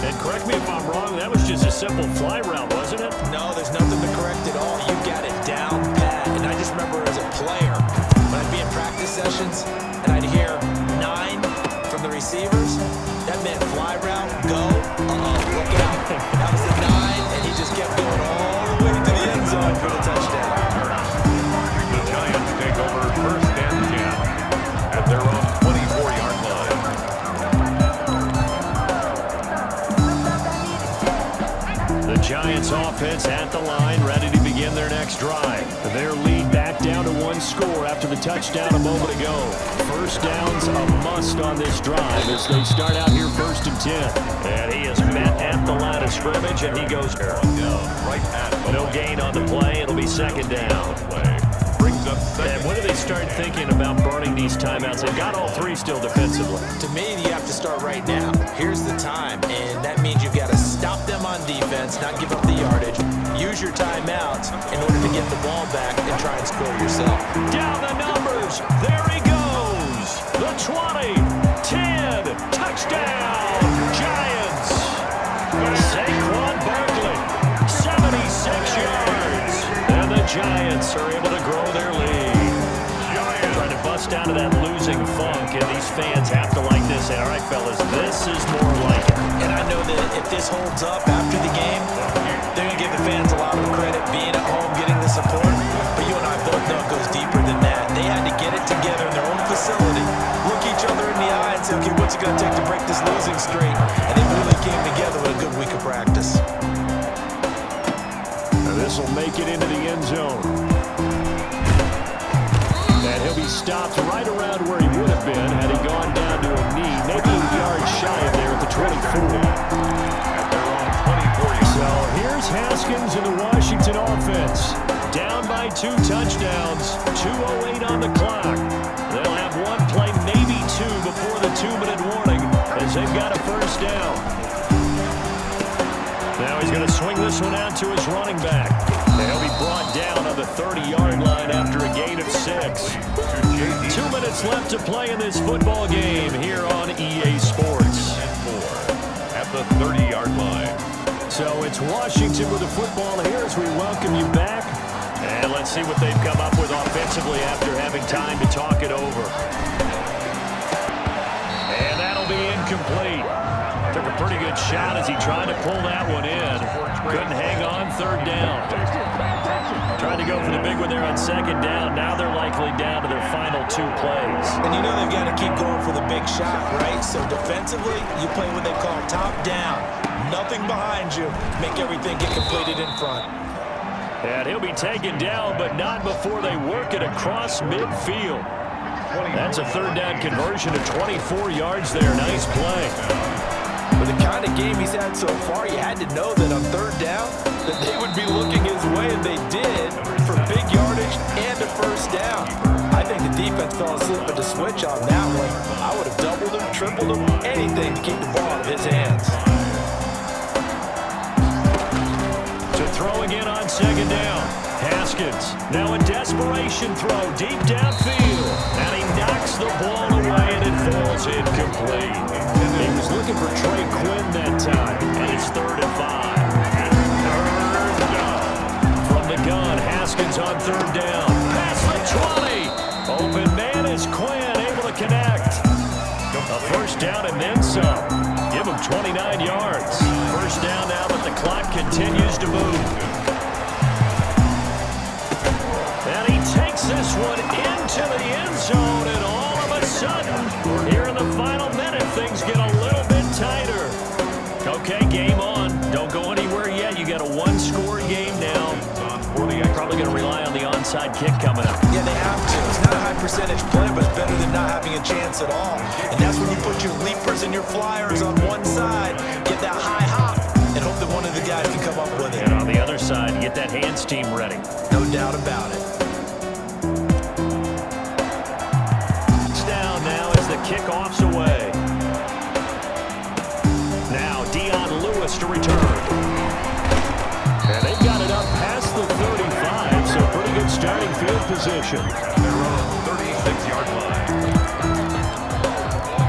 And correct me if I'm wrong, that was just a simple fly route, wasn't it? No, there's nothing to correct at all. You got it down pat. And I just remember as a player, when I'd be in practice sessions and I'd hear 9 from the receivers, that meant fly route, go, look out. That was the 9, and he just kept going all the way to the end zone for the touchdown. The Giants take over 1st and 10 at their own 24-yard line. The Giants offense at the line, ready to begin their next drive. Their lead back down to 1 score after the touchdown a moment ago. 1st down's a must on this drive as they start out here 1st and 10. And he is met at the line of scrimmage, and he goes there. Right at No gain on the play. It'll be 2nd down. brings up 2nd. And when do they start thinking about burning these timeouts? They've got all 3 still defensively. To me, you have to start right now. Here's the time, and that means you've got to stop them on defense, not give up the yardage, use your timeouts in order to get the ball back and try and score yourself. Down the numbers. There he goes. The 20, 10, touchdown, Giants. Saquon Barkley, 76 yards. And the Giants are able to grow their lead. Trying to bust out of that losing funk, and these fans have to like this. All right, fellas, this is more like it. And I know that if this holds up after the game, they're going to give the fans a lot of credit being at home, getting the support. But you and I both know it goes deeper than that. They had to get it together in their own facility, look each other in the eye and say, okay, what's it going to take to break this losing streak? And they really came together with a good week of practice. This will make it into the end zone. And he'll be stopped right around where he would have been had he gone down to a knee, maybe a yard shy of there at the 24. At their own 24-yard. So here's Haskins in the Washington offense. Down by 2 touchdowns, 2:08 on the clock. They'll have 1 play, maybe 2 before the 2-minute warning as they've got a 1st down. Now he's going to swing this one out to his running back. He'll be brought down on the 30-yard line after a gain of 6. 2 minutes left to play in this football game here on EA Sports. At the 30-yard line. So it's Washington with the football here as we welcome you back. And let's see what they've come up with offensively after having time to talk it over. And that'll be incomplete. Took a pretty good shot as he tried to pull that one in. Couldn't hang on 3rd down. Tried to go for the big one there on 2nd down. Now they're likely down to their final 2 plays. And you know they've got to keep going for the big shot, right? So defensively, you play what they call top down. Nothing behind you. Make everything get completed in front. And he'll be taken down, but not before they work it across midfield. That's a 3rd down conversion of 24 yards there. Nice play. With the kind of game he's had so far, you had to know that on 3rd down, that they would be looking his way, and they did, for big yardage and a 1st down. I think the defense fell asleep at the switch on that one. I would have doubled him, tripled him, anything to keep the ball out of his hands. To throw again on 2nd down. Haskins, now a desperation throw deep downfield. And he knocks the ball away, and it falls incomplete. He was looking for Trey Quinn that time. And it's 3rd and 5. Third down. From the gun, Haskins on 3rd down. Past the 20. Open man is Quinn, able to connect. A 1st down and then some. Give him 29 yards. 1st down now, but the clock continues to move. And he takes this one into the end zone, and all of a sudden, here in the final minute, things get a little bit tighter. Okay, game on. Don't go anywhere yet. You got a one-score game now. Probably going to rely on the onside kick coming up. Yeah, they have to. It's not a high percentage play, but it's better than not having a chance at all. And that's when you put your leapers and your flyers on one side, get that high hop, and hope that one of the guys can come up with it. And on the other side, get that hands team ready. No doubt about it. It's down now as the kickoff's away. Now Dion Lewis to return. And they've got it up past the 35, so pretty good starting field position. They're on the 36-yard line.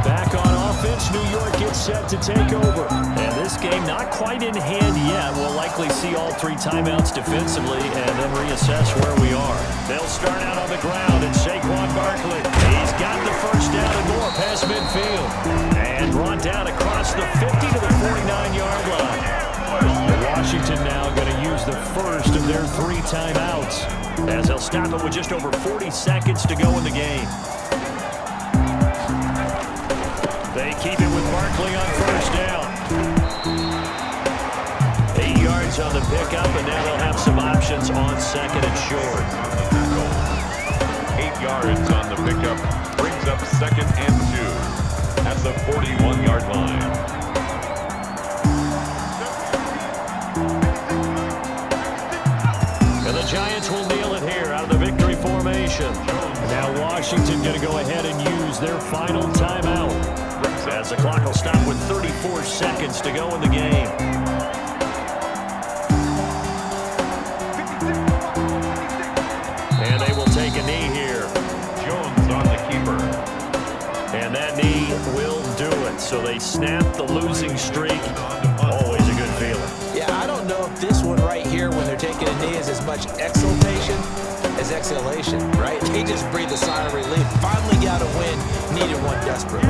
Back on offense, New York gets set to take over. And this game not quite in hand yet. We'll likely see all three timeouts defensively and then reassess where we are. They'll start out on the ground, and Saquon Barkley. He's got the first down and more past midfield. And brought down across the 50 to the 49-yard line. Washington now going to use the first of their three timeouts as they'll stop it with just over 40 seconds to go in the game. They keep it with Barkley on first down. 8 yards on the pickup, and now they'll have some options on second and short. 8 yards on the pickup. Brings up second and 2 at the 41-yard line. Giants will kneel it here out of the victory formation. Now Washington going to go ahead and use their final timeout as the clock will stop with 34 seconds to go in the game. And they will take a knee here. Jones on the keeper. And that knee will do it. So they snap the losing streak. Always a good feeling. Yeah, I don't know if this one right here, when they're taking a knee, is as much exultation as exhalation, right? He just breathed a sigh of relief. Finally got a win, needed one desperately.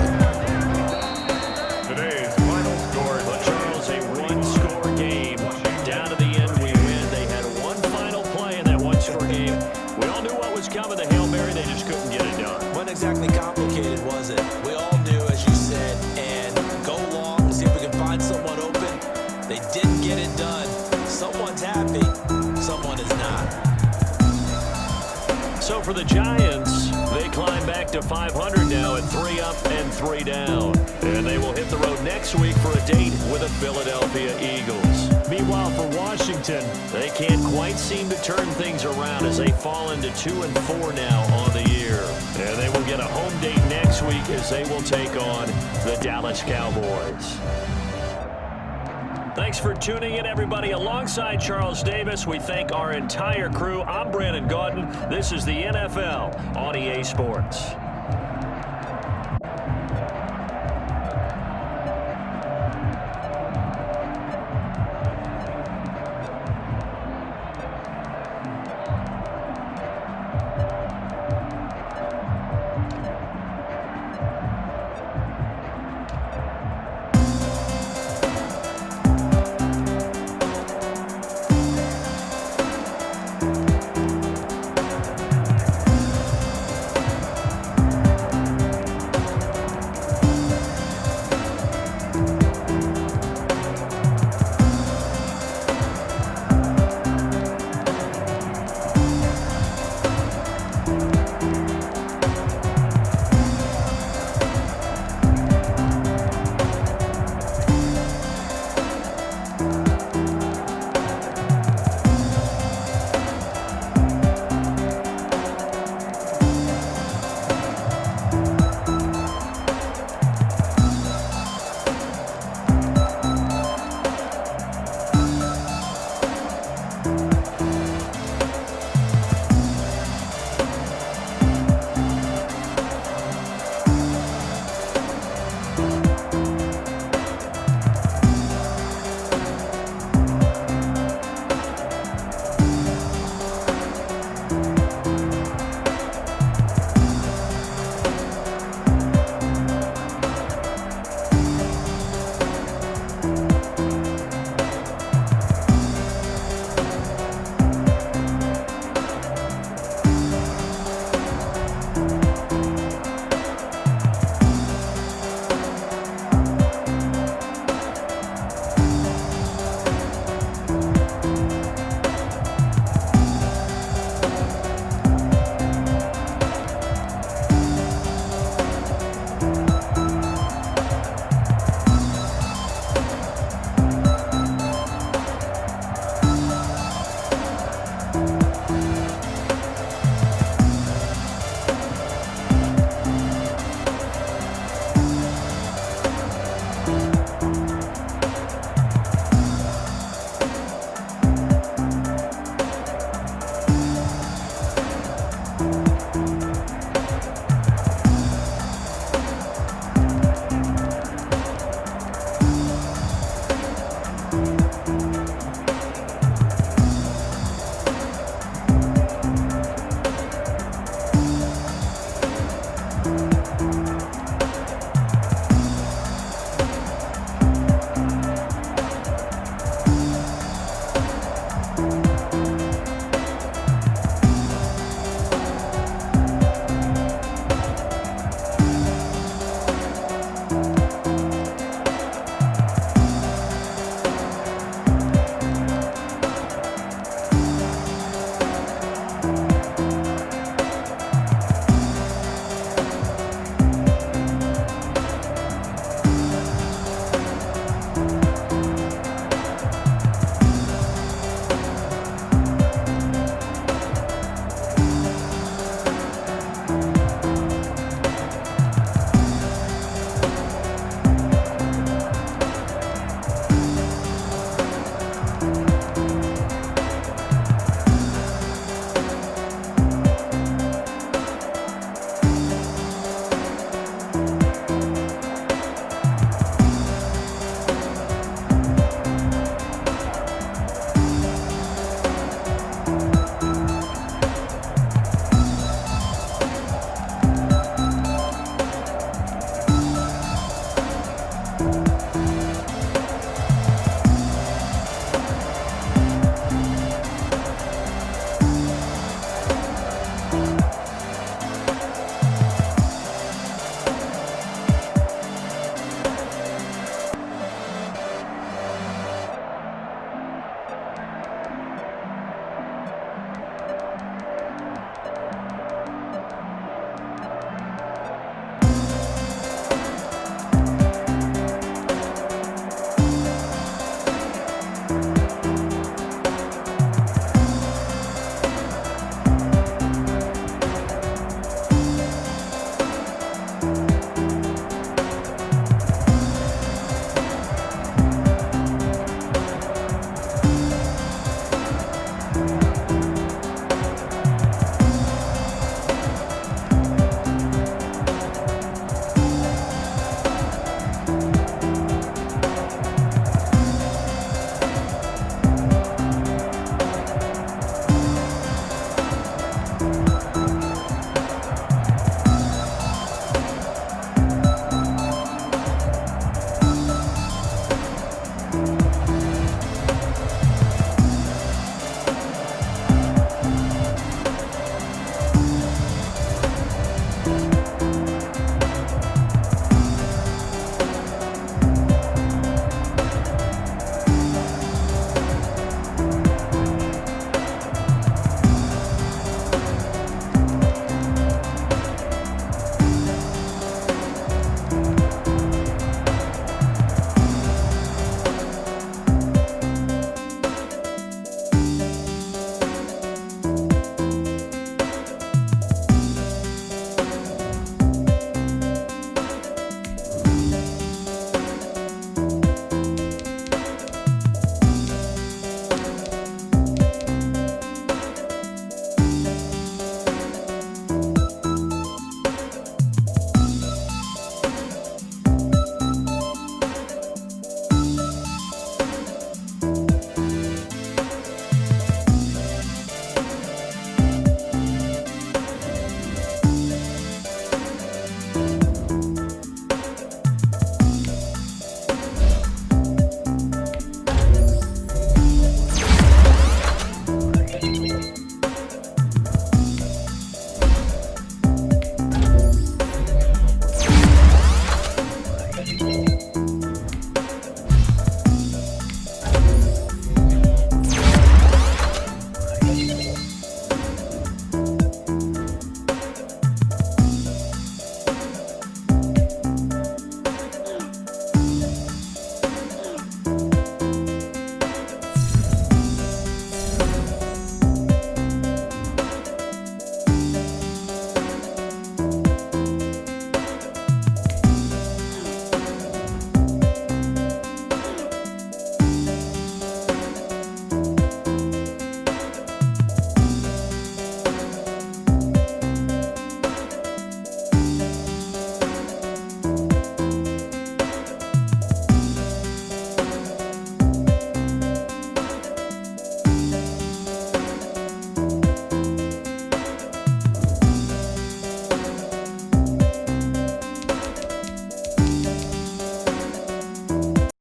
Today's final score, Charles, a one-score game. Down to the end, we win. They had one final play in that one-score game. We all knew what was coming. The Hail Mary, they just couldn't get it done. Wasn't exactly complicated, was it? We all knew, as you said, and go long and see if we can find someone open. They didn't get it done. Someone's happy, someone is not. So for the Giants, they climb back to 500 now at 3 up and 3 down. And they will hit the road next week for a date with the Philadelphia Eagles. Meanwhile, for Washington, they can't quite seem to turn things around as they fall into 2-4 now on the year. And they will get a home date next week as they will take on the Dallas Cowboys. Thanks for tuning in, everybody. Alongside Charles Davis, we thank our entire crew. I'm Brandon Gaudin. This is the NFL on EA Sports.